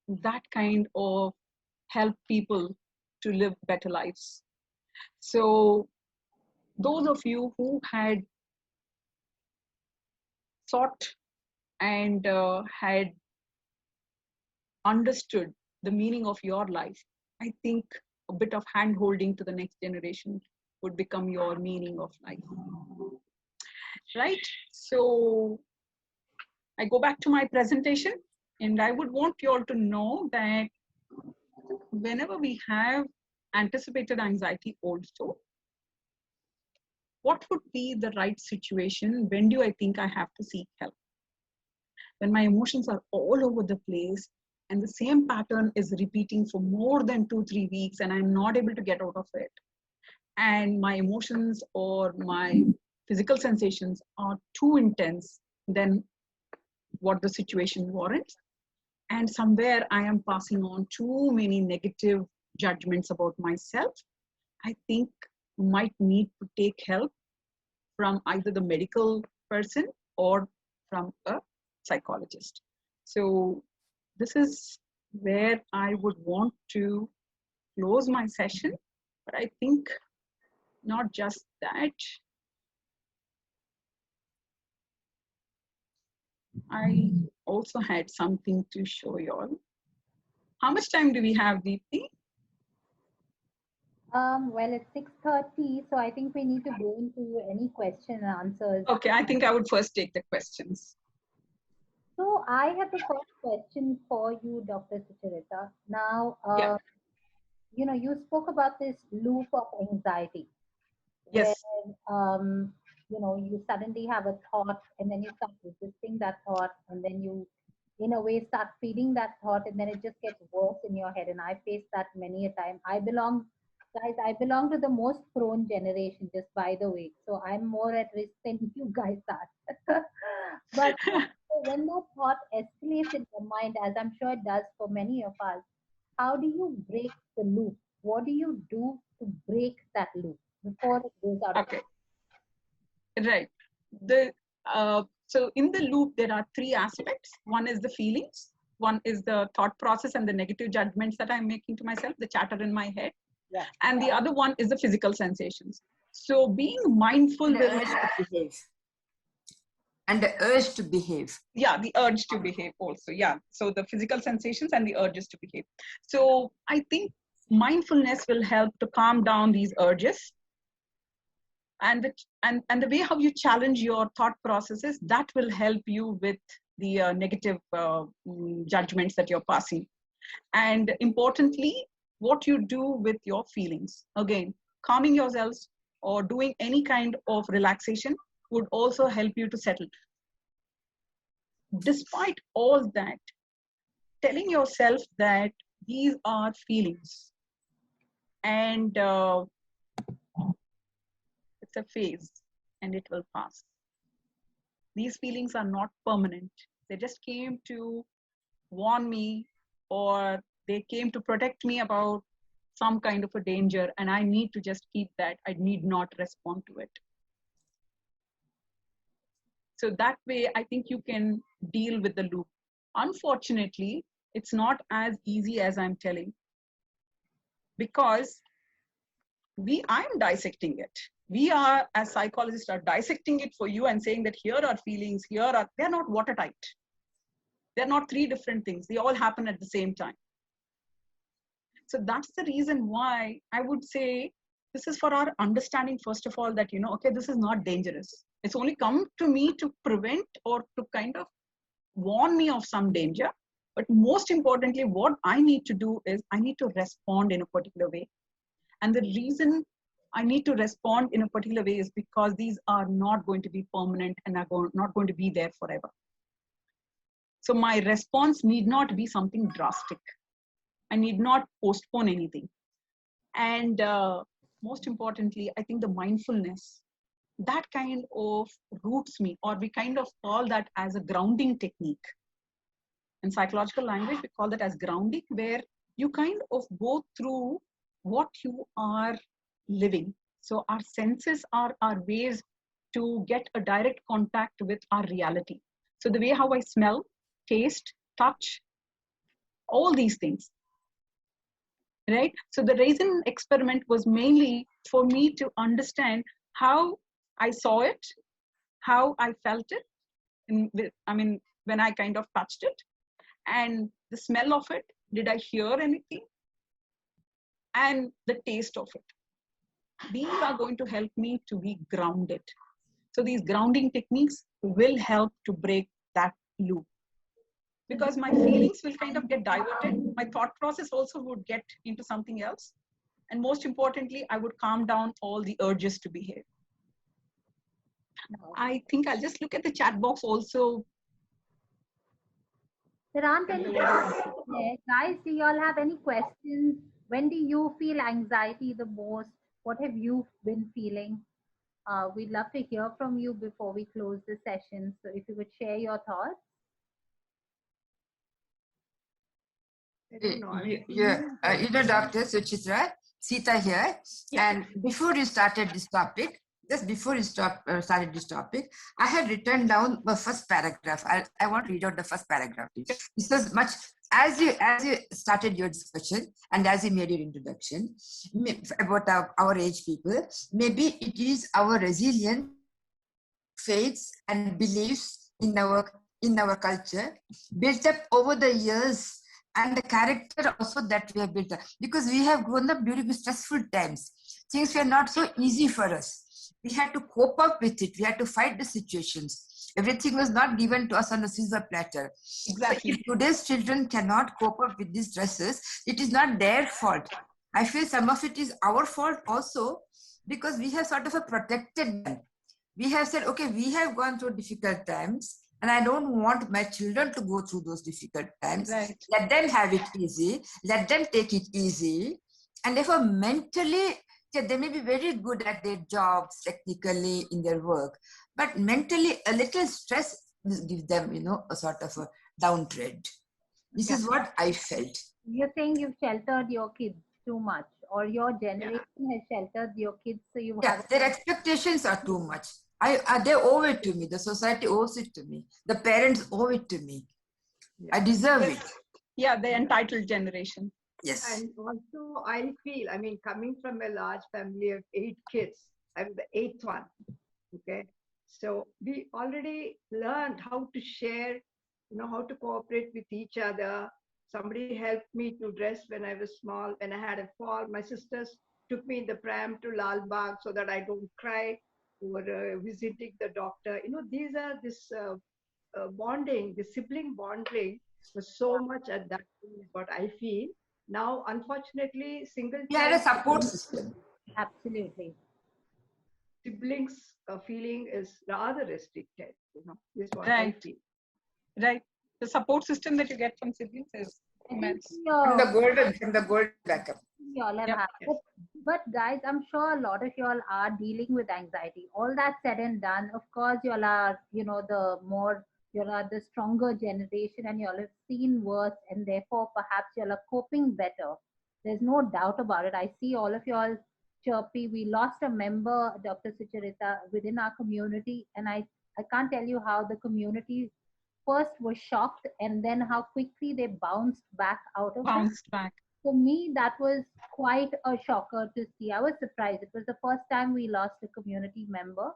that kind of help people to live better lives. So those of you who had sought and had understood the meaning of your life, I think a bit of hand holding to the next generation would become your meaning of life. Right? So I go back to my presentation, and I would want you all to know that whenever we have anticipated anxiety also, what would be the right situation? When do I think I have to seek help? When my emotions are all over the place and the same pattern is repeating for more than 2-3 weeks and I'm not able to get out of it, and my emotions or my physical sensations are too intense than what the situation warrants, and somewhere I am passing on too many negative judgments about myself, I think you might need to take help from either the medical person or from a psychologist. So this is where I would want to close my session, but I think not just that. I also had something to show you all. How much time do we have, Deepthi? Well, it's 6:30, so I think we need to go into any question and answers. Okay, I think I would first take the questions. So I have the first question for you, Dr. Sucharita. Now, Yeah. You spoke about this loop of anxiety. Yes. Where, you suddenly have a thought and then you start resisting that thought and then you, in a way, start feeding that thought and then it just gets worse in your head. And I faced that many a time. I belong to the most prone generation, just by the way. So I'm more at risk than you guys are. But when that thought escalates in your mind, as I'm sure it does for many of us, how do you break the loop? What do you do to break that loop before it goes out of Okay. Right. So in the loop, there are three aspects. One is the feelings. One is the thought process and the negative judgments that I'm making to myself, the chatter in my head. Yeah. And the other one is the physical sensations. So being mindful will behave. And the urge to behave. Yeah, the urge to behave also. Yeah. So the physical sensations and the urges to behave. So I think mindfulness will help to calm down these urges. And the way how you challenge your thought processes, that will help you with the negative judgments that you're passing. And importantly, what you do with your feelings. Again, calming yourselves or doing any kind of relaxation would also help you to settle. Despite all that, telling yourself that these are feelings and it's a phase and it will pass. These feelings are not permanent. They just came to warn me, or they came to protect me about some kind of a danger, and I need to just keep that. I need not respond to it. So that way, I think you can deal with the loop. Unfortunately, it's not as easy as I'm telling, because I'm dissecting it. We are, as psychologists, are dissecting it for you and saying that here are feelings, they're not watertight. They're not three different things. They all happen at the same time. So that's the reason why I would say this is for our understanding, first of all, that, okay, this is not dangerous. It's only come to me to prevent or to kind of warn me of some danger. But most importantly, what I need to do is I need to respond in a particular way. And the reason I need to respond in a particular way is because these are not going to be permanent and are not going to be there forever. So my response need not be something drastic. I need not postpone anything. And most importantly, I think the mindfulness, that kind of roots me, or we kind of call that as a grounding technique. In psychological language, we call that as grounding, where you kind of go through what you are living. So our senses are our ways to get a direct contact with our reality. So the way how I smell, taste, touch, all these things, right? So the Raisin experiment was mainly for me to understand how I saw it, how I felt it, when I kind of touched it, and the smell of it, did I hear anything? And the taste of it. These are going to help me to be grounded. So these grounding techniques will help to break that loop. Because my feelings will kind of get diverted. My thought process also would get into something else. And most importantly, I would calm down all the urges to behave. I think I'll just look at the chat box also. There aren't any questions there. Guys, do you all have any questions? When do you feel anxiety the most? What have you been feeling? We'd love to hear from you before we close the session. So if you would share your thoughts. Dr. Sucharita, Sita here. Yeah. And before you started this topic, just before you started this topic, I had written down the first paragraph. I want to read out the first paragraph. This was much, as you started your discussion and as you made your introduction about our age people, maybe it is our resilient faiths and beliefs in our in our culture, built up over the years, and the character also that we have built up. Because we have grown up during stressful times. Things were not so easy for us. We had to cope up with it. We had to fight the situations. Everything was not given to us on a silver platter. Exactly. So if today's children cannot cope up with these stresses, it is not their fault. I feel some of it is our fault also, because we have sort of protected them. We have said, okay, we have gone through difficult times, and I don't want my children to go through those difficult times. Right. Let them have it easy. Let them take it easy. And therefore, mentally, they may be very good at their jobs, technically in their work, but mentally, a little stress will give them, a sort of a downtread. This is what I felt. You're saying you've sheltered your kids too much, or your generation has sheltered your kids, so you have. Their expectations are too much. They owe it to me. The society owes it to me. The parents owe it to me. I deserve it. Yeah, the entitled generation. Yes. And also, I feel, coming from a large family of 8 kids, I'm the 8th one. Okay. So we already learned how to share, how to cooperate with each other. Somebody helped me to dress when I was small. When I had a fall, my sisters took me in the pram to Lal Bagh so that I don't cry. We were visiting the doctor. These are this bonding, the sibling bonding was so much at that time, what I feel. Now, unfortunately, single We had a support system. Absolutely. Siblings feeling is rather restricted. Is what I Right. feel. Right. The support system that you get from siblings is immense. From the golden backup. You all have had. But guys, I'm sure a lot of you all are dealing with anxiety. All that said and done, of course, you all are, you all are the stronger generation, and you all have seen worse, and therefore perhaps you all are coping better. There's no doubt about it. I see all of you all chirpy. We lost a member, Dr. Sucharita, within our community, and I can't tell you how the community first was shocked, and then how quickly they bounced back out of it. For me, that was quite a shocker to see. I was surprised. It was the first time we lost a community member,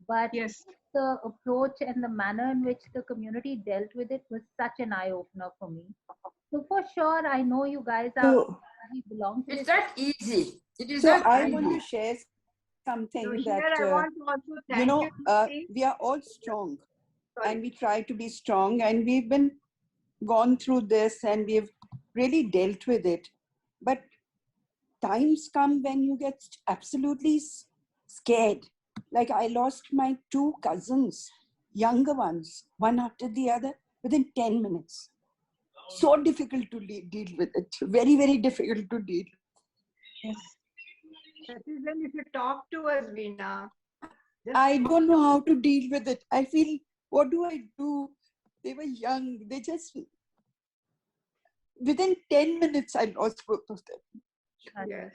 but the approach and the manner in which the community dealt with it was such an eye-opener for me. So for sure, I know you guys are belong to It's not easy. It is so not I easy. want to share something So that here I want to also thank you. we are all strong, and we try to be strong, and we've been gone through this, and we've really dealt with it. But times come when you get absolutely scared. Like I lost my 2 cousins, younger ones, one after the other, within 10 minutes. So difficult to deal with it. Very, very difficult to deal. Yes. That is when if you talk to us, Veena. I don't know how to deal with it. I feel, what do I do? They were young. They just, within 10 minutes, I lost both of them. Yes.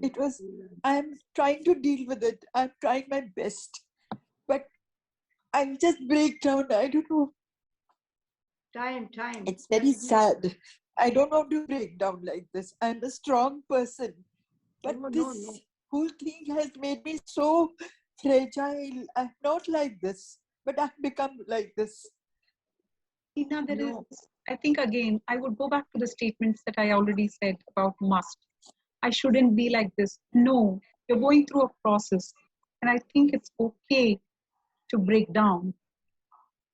It was, I'm trying to deal with it. I'm trying my best. But I just break down. I don't know. Time. It's very sad. I don't want to break down like this. I'm a strong person. But this whole thing has made me so fragile. I'm not like this, but I've become like this. I think again, I would go back to the statements that I already said about must. I shouldn't be like this. No, you're going through a process. And I think it's okay to break down.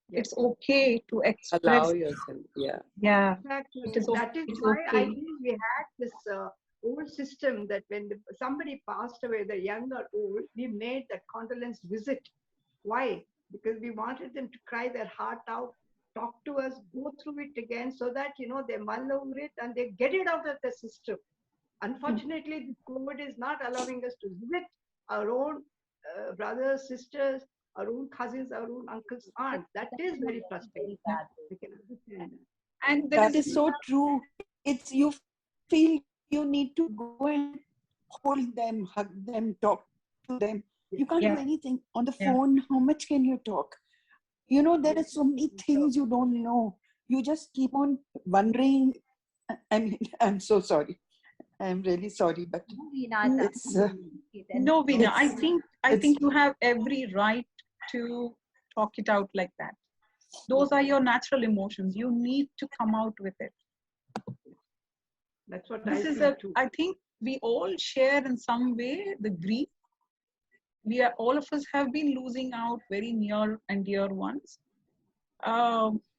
Yes. It's okay to express. Allow yourself, Yeah. Exactly. It is That is why I think we had this old system that when somebody passed away, the young or old, we made that condolence visit. Why? Because we wanted them to cry their heart out, talk to us, go through it again so that, they mull over it and they get it out of the system. Unfortunately, the COVID is not allowing us to visit our own brothers, sisters, our own cousins, our own uncles, aunts. That is very frustrating. We can understand that. And that is so true. It's, you feel you need to go and hold them, hug them, talk to them. You can't do anything on the phone. How much can you talk? There are so many things you don't know. You just keep on wondering. I mean, I'm so sorry. I'm really sorry, but it's no, Veena. I think you have every right to talk it out like that. Those are your natural emotions. You need to come out with it. That's what This I is feel too. I think we all share in some way the grief. All of us have been losing out very near and dear ones.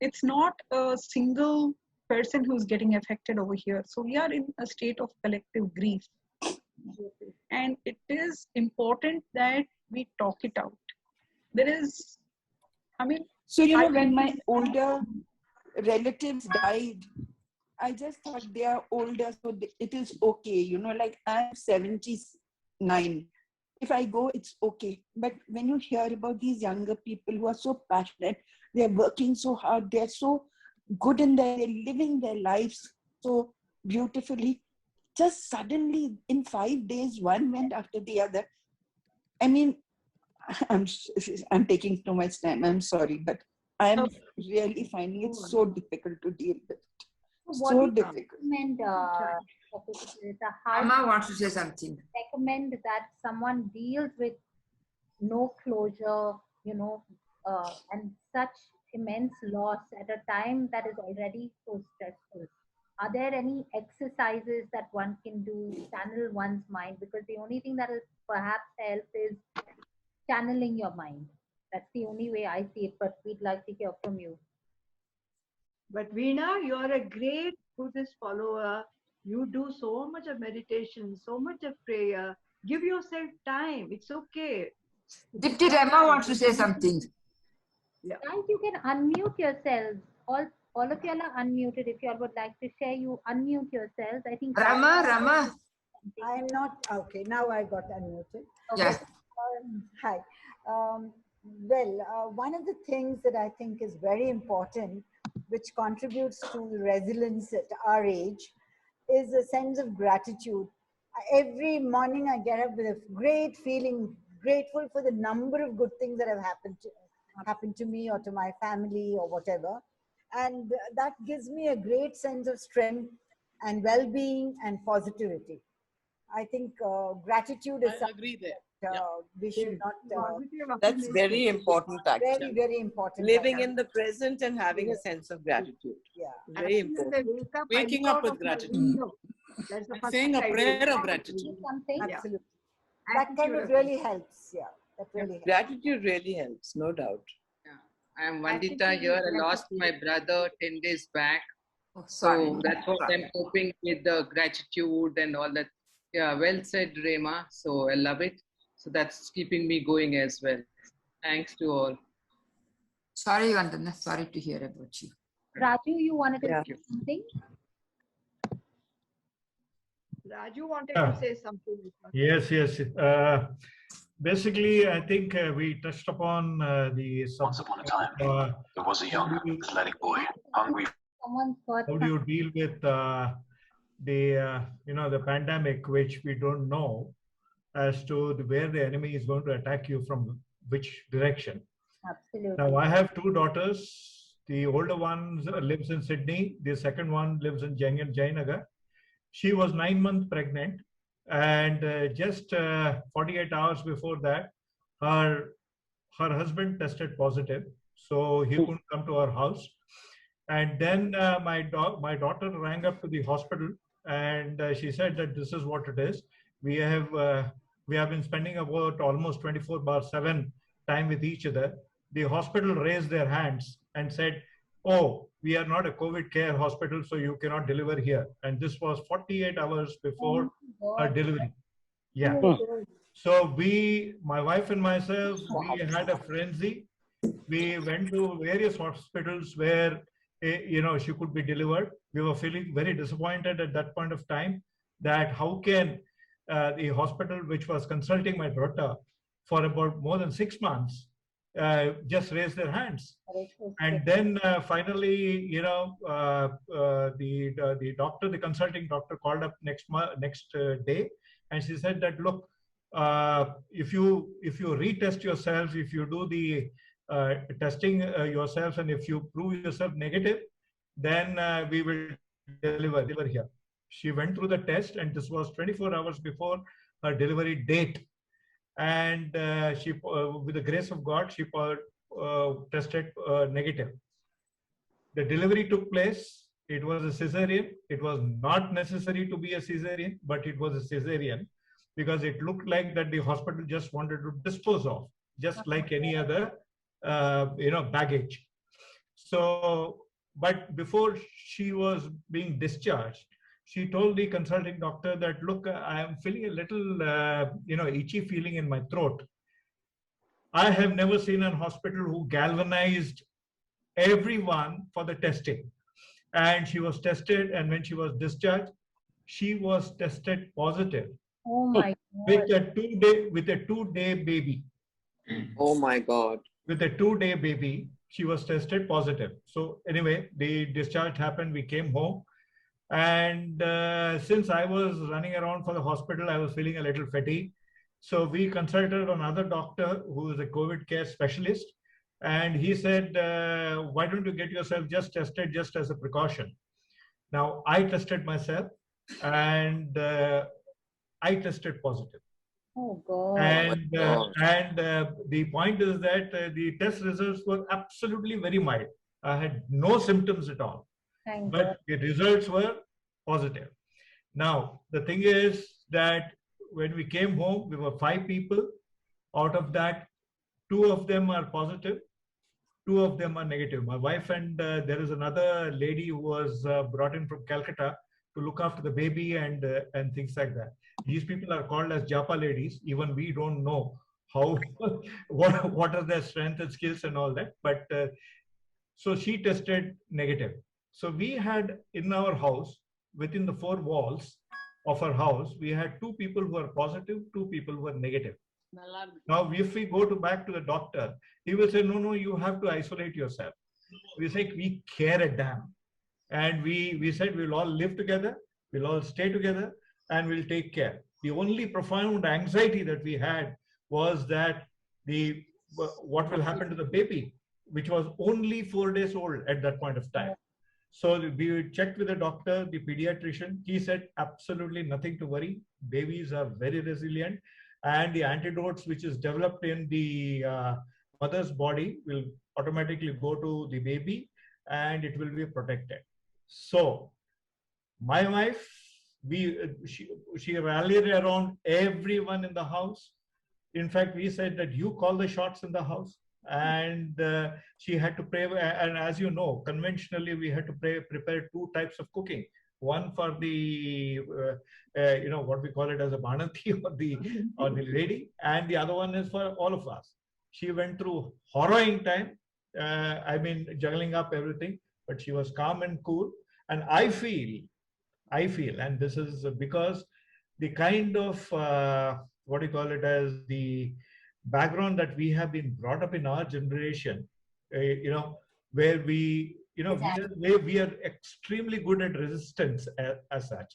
It's not a single person who's getting affected over here. So we are in a state of collective grief. And it is important that we talk it out. There is, I mean, so when my older relatives died, I just thought they are older, so it is okay. Like I'm 79. If I go, it's okay. But when you hear about these younger people who are so passionate, they're working so hard, they're so good they're living their lives so beautifully, just suddenly in 5 days, one went after the other. I mean, I'm taking too much time. I'm sorry, but I'm really finding it so difficult to deal with. So difficult. Amma wants to say something. Recommend that someone deals with no closure, and such immense loss at a time that is already so stressful. Are there any exercises that one can do, channel one's mind? Because the only thing that will perhaps help is channeling your mind. That's the only way I see it, but we'd like to hear from you. But Veena, you're a great Buddhist follower. You do so much of meditation, so much of prayer. Give yourself time. It's okay. Dipti Rema wants to say something. Yeah. Guys, you can unmute yourselves. All of y'all are unmuted. If y'all would like to share, you unmute yourselves. I think Rama. I'm not okay. Now I got unmuted. Okay. Yes. Hi. One of the things that I think is very important, which contributes to resilience at our age, is a sense of gratitude. Every morning I get up with a great feeling, grateful for the number of good things that have happened to me or to my family or whatever. And that gives me a great sense of strength and well-being and positivity. I think gratitude is something that we should not... That's very important, actually. Very, very important. Living in the present and having a sense of gratitude. Yeah. Very important. Waking up with gratitude. Saying a prayer of gratitude. Absolutely. That kind of really helps. Yeah. That really helps. Gratitude really helps, no doubt. I am Vandita here. I lost my brother 10 days back. Oh, sorry. So that's what I'm coping with, the gratitude and all that. Yeah, well said, Rema. So I love it. So that's keeping me going as well. Thanks to all. Sorry, Vandana. Sorry to hear about you. Raju, you wanted to say something? Raju wanted to say something. Yes. Basically, I think we touched upon the Once upon a time, there was a young, athletic boy, hungry. How do you deal with the pandemic, which we don't know as to where the enemy is going to attack you from which direction? Absolutely. Now, I have two daughters. The older one lives in Sydney. The second one lives in Jayanagar. She was 9 months pregnant, and just 48 hours before that, her husband tested positive, so he couldn't come to our house. And then my daughter rang up to the hospital, and she said that this is what it is. We have been spending about almost 24/7 time with each other. The hospital raised their hands and said, "Oh, we are not a COVID care hospital, so you cannot deliver here." And this was 48 hours before her delivery. Yeah. So my wife and myself, we had a frenzy. We went to various hospitals where, she could be delivered. We were feeling very disappointed at that point of time that how can the hospital which was consulting my daughter for about more than 6 months just raise their hands. And then finally, the doctor, the consulting doctor, called up next day, and she said that, look, if you retest yourself, if you do the testing yourself, and if you prove yourself negative, then we will deliver here. She went through the test, and this was 24 hours before her delivery date. And she, with the grace of God, she tested negative. The delivery took place. It was a cesarean. It was not necessary to be a cesarean, but it was a cesarean because it looked like that the hospital just wanted to dispose of, just like any other, baggage. So, but before she was being discharged, she told the consulting doctor that, look, I am feeling a little, itchy feeling in my throat. I have never seen a hospital who galvanized everyone for the testing. And she was tested, and when she was discharged, she was tested positive. Oh my God. With a 2-day baby. Oh my God. With a 2-day baby, she was tested positive. So anyway, the discharge happened. We came home. And since I was running around for the hospital, I was feeling a little fatigued. So we consulted another doctor who is a COVID care specialist. And he said, why don't you get yourself just tested just as a precaution? Now, I tested myself and I tested positive. Oh God. And the point is that the test results were absolutely very mild. I had no symptoms at all. Thank But God. the results were positive. Now, the thing is that when we came home, we were 5 people. Out of that, 2 of them are positive, 2 of them are negative. My wife and there is another lady who was brought in from Calcutta to look after the baby and things like that. These people are called as Japa ladies. Even we don't know how what are their strengths and skills and all that. But so she tested negative. So we had in our house, within the 4 walls of our house, we had 2 people who are positive, 2 people who are negative. Now, if we go back to the doctor, he will say, no, you have to isolate yourself. We say, we care a damn. And we said, we'll all live together, we'll all stay together, and we'll take care. The only profound anxiety that we had was that what will happen to the baby, which was only 4 days old at that point of time. So we checked with the doctor, the pediatrician. He said, absolutely nothing to worry. Babies are very resilient. And the antidotes which is developed in the mother's body will automatically go to the baby and it will be protected. So my wife, she rallied around everyone in the house. In fact, we said that you call the shots in the house. And she had to pray. And as you know, conventionally, we had to prepare 2 types of cooking. One for the, what we call it as a Bhanati or the lady. And the other one is for all of us. She went through harrowing time. Juggling up everything. But she was calm and cool. And I feel, and this is because the kind of, the background that we have been brought up in our generation, where we are extremely good at resistance as such.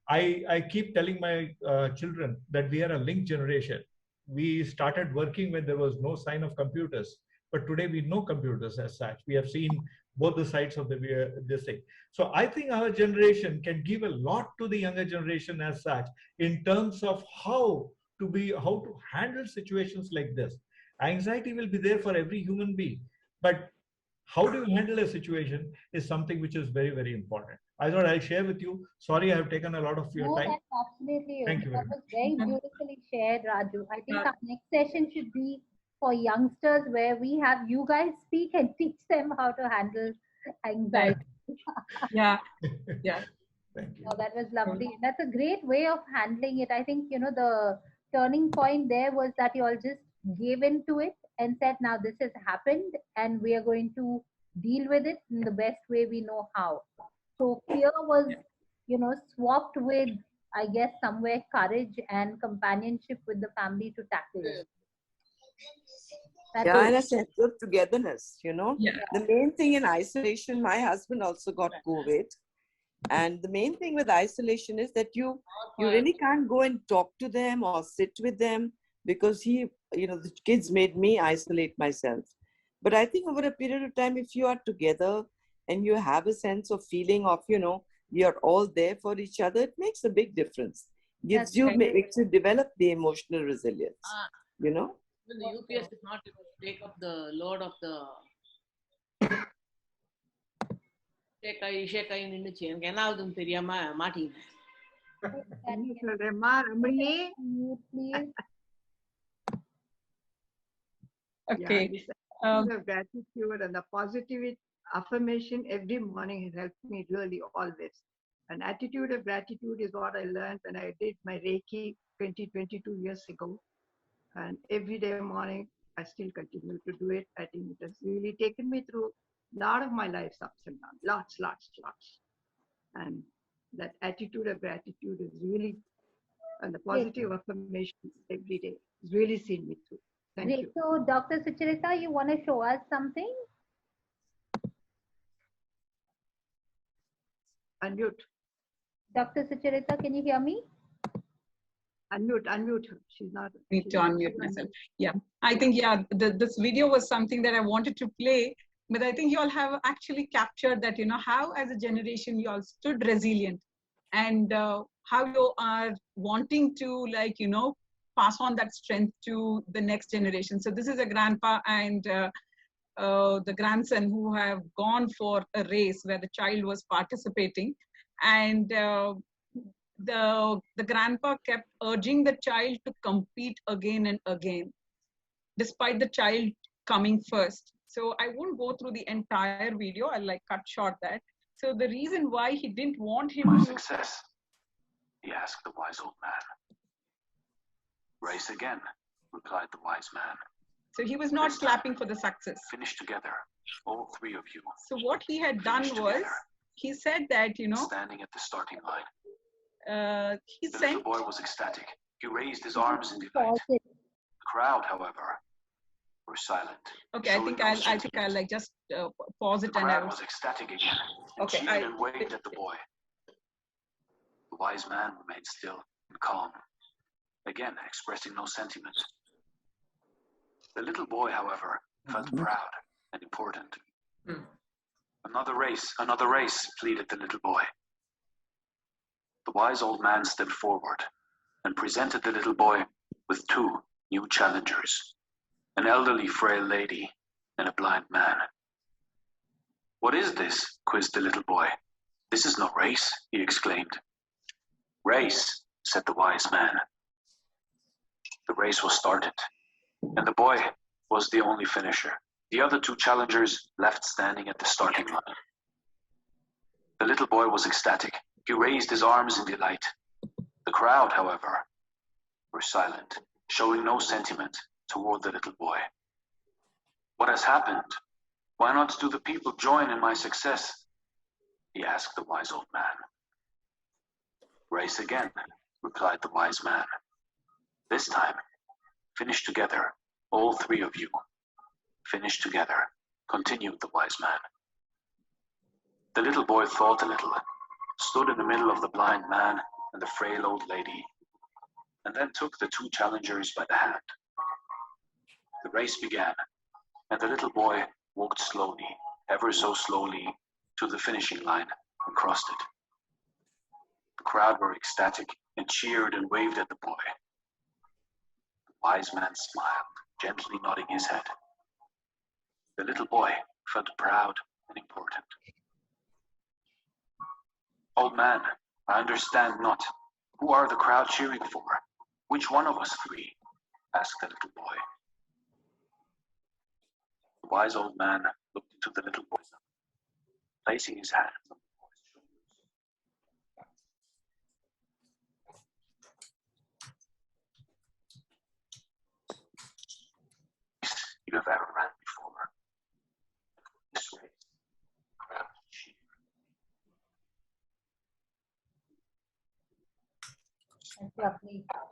I keep telling my children that we are a link generation. We started working when there was no sign of computers, but today we know computers as such. We have seen both the sides of this thing. So I think our generation can give a lot to the younger generation as such in terms of how to handle situations like this. Anxiety will be there for every human being, but how do you handle a situation is something which is very, very important. I thought I'll share with you. Sorry, I have taken a lot of your time. That's absolutely. Thank you very much. Very beautifully shared, Raju. I think our next session should be for youngsters, where we have you guys speak and teach them how to handle anxiety. Yeah. Thank you. Oh, that was lovely. That's a great way of handling it. I think, the turning point there was that you all just gave into it and said, now this has happened and we are going to deal with it in the best way we know how. So fear was, swapped with, I guess, somewhere courage and companionship with the family to tackle it. And a sense of togetherness, The main thing in isolation, my husband also got COVID. And the main thing with isolation is that you really can't go and talk to them or sit with them because the kids made me isolate myself. But I think over a period of time, if you are together and you have a sense of feeling of, you're all there for each other, it makes a big difference. Makes you develop the emotional resilience, When the UPS is not able to take up the load of the ஷேக் ஆகி நின்னுச்சு. எனக்கு என்ன ஆகுதுன்னு தெரியாம மாட்டிக்கிட்டேன். Okay. Yeah, the gratitude and the positive affirmation every morning has helped me really always. An attitude of gratitude is what I learned when I did my Reiki 22 years ago. And every day morning, I still continue to do it. I think it has really taken me through a lot of my life's ups and downs, lots. And that attitude of gratitude is really, and the positive affirmation every day has really seen me through. Thank you. So, Dr. Sucharita, you want to show us something? Unmute. Dr. Sucharita, can you hear me? Unmute her. She's not. Need to unmute myself. Yeah, I think, this video was something that I wanted to play, but I think you all have actually captured that, how as a generation you all stood resilient, and how you are wanting to, pass on that strength to the next generation. So this is a grandpa and the grandson who have gone for a race where the child was participating, and the grandpa kept urging the child to compete again and again, despite the child coming first. So I won't go through the entire video. I'll cut short that. So the reason why he didn't want him My to success, he asked the wise old man. Race again, replied the wise man. So he was not clapping for the success. Finish together, all three of you. So what he had done was, he said that, Standing at the starting line. He The sent. little boy was ecstatic. He raised his arms in delight. The crowd, however, were silent. Okay, I think I'll just pause it. The crowd was ecstatic again. Okay, cheered and waved at the boy. The wise man remained still and calm, again expressing no sentiment. The little boy, however, felt proud and important. Another race, pleaded the little boy. The wise old man stepped forward and presented the little boy with two new challengers, an elderly frail lady and a blind man. What is this? Quizzed the little boy. This is no race, he exclaimed. Race, said the wise man. The race was started, and the boy was the only finisher. The other two challengers left standing at the starting line. The little boy was ecstatic. He raised his arms in delight. The crowd, however, were silent, showing no sentiment toward the little boy. What has happened? Why not do the people join in my success? He asked the wise old man. Race again, replied the wise man. This time, finish together, all three of you. Finish together, continued the wise man. The little boy thought a little, stood in the middle of the blind man and the frail old lady, and then took the two challengers by the hand. The race began, and the little boy walked slowly, ever so slowly, to the finishing line and crossed it. The crowd were ecstatic and cheered and waved at the boy. The wise man smiled, gently nodding his head. The little boy felt proud and important. Old man, I understand not. Who are the crowd cheering for? Which one of us three? Asked the little boy. The wise old man looked into the little boy's eyes, placing his hands on the boy's shoulders. You have ever ran before. This race, the crowd cheered.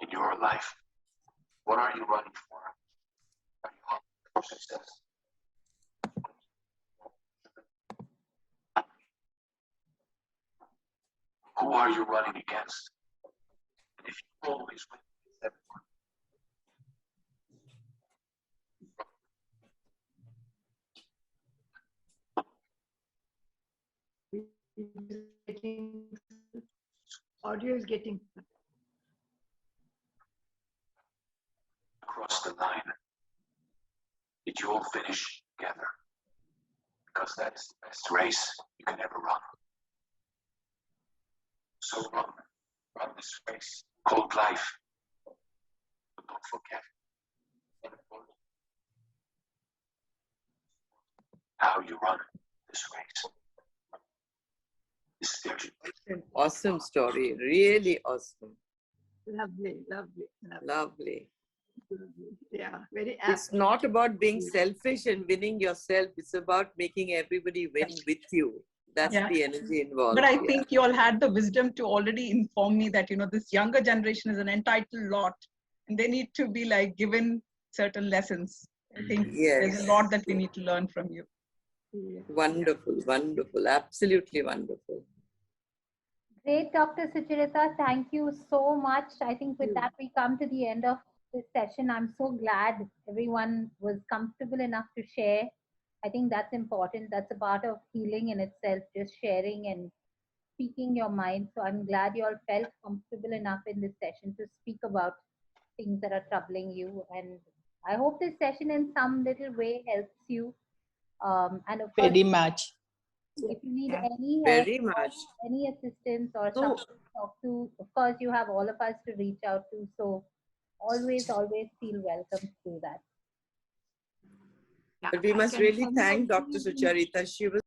In your life, what are you running for? Are you hungry for success? Who are you running against? And if you always win against everyone, Audio is getting across the line, did you all finish together? Because because that is the best race you can ever run. So run this race called life. But don't forget how you run this race. Awesome story. Really awesome. Lovely, lovely, lovely. Lovely. Yeah, very apt. It's not about being selfish and winning yourself. It's about making everybody win with you. That's the energy involved. But I think you all had the wisdom to already inform me that, this younger generation is an entitled lot and they need to be like given certain lessons. I think there's a lot that we need to learn from you. Wonderful, wonderful, absolutely wonderful. Great, Dr. Sucharita. Thank you so much. I think with that, we come to the end of this session. I'm so glad everyone was comfortable enough to share. I think that's important. That's a part of healing in itself, just sharing and speaking your mind. So I'm glad you all felt comfortable enough in this session to speak about things that are troubling you. And I hope this session in some little way helps you. And of course, very much. if you need any help, Very much. any assistance or someone to talk to, of course, you have all of us to reach out to. So always feel welcome to do that. But we must really thank Dr. Sucharita. She was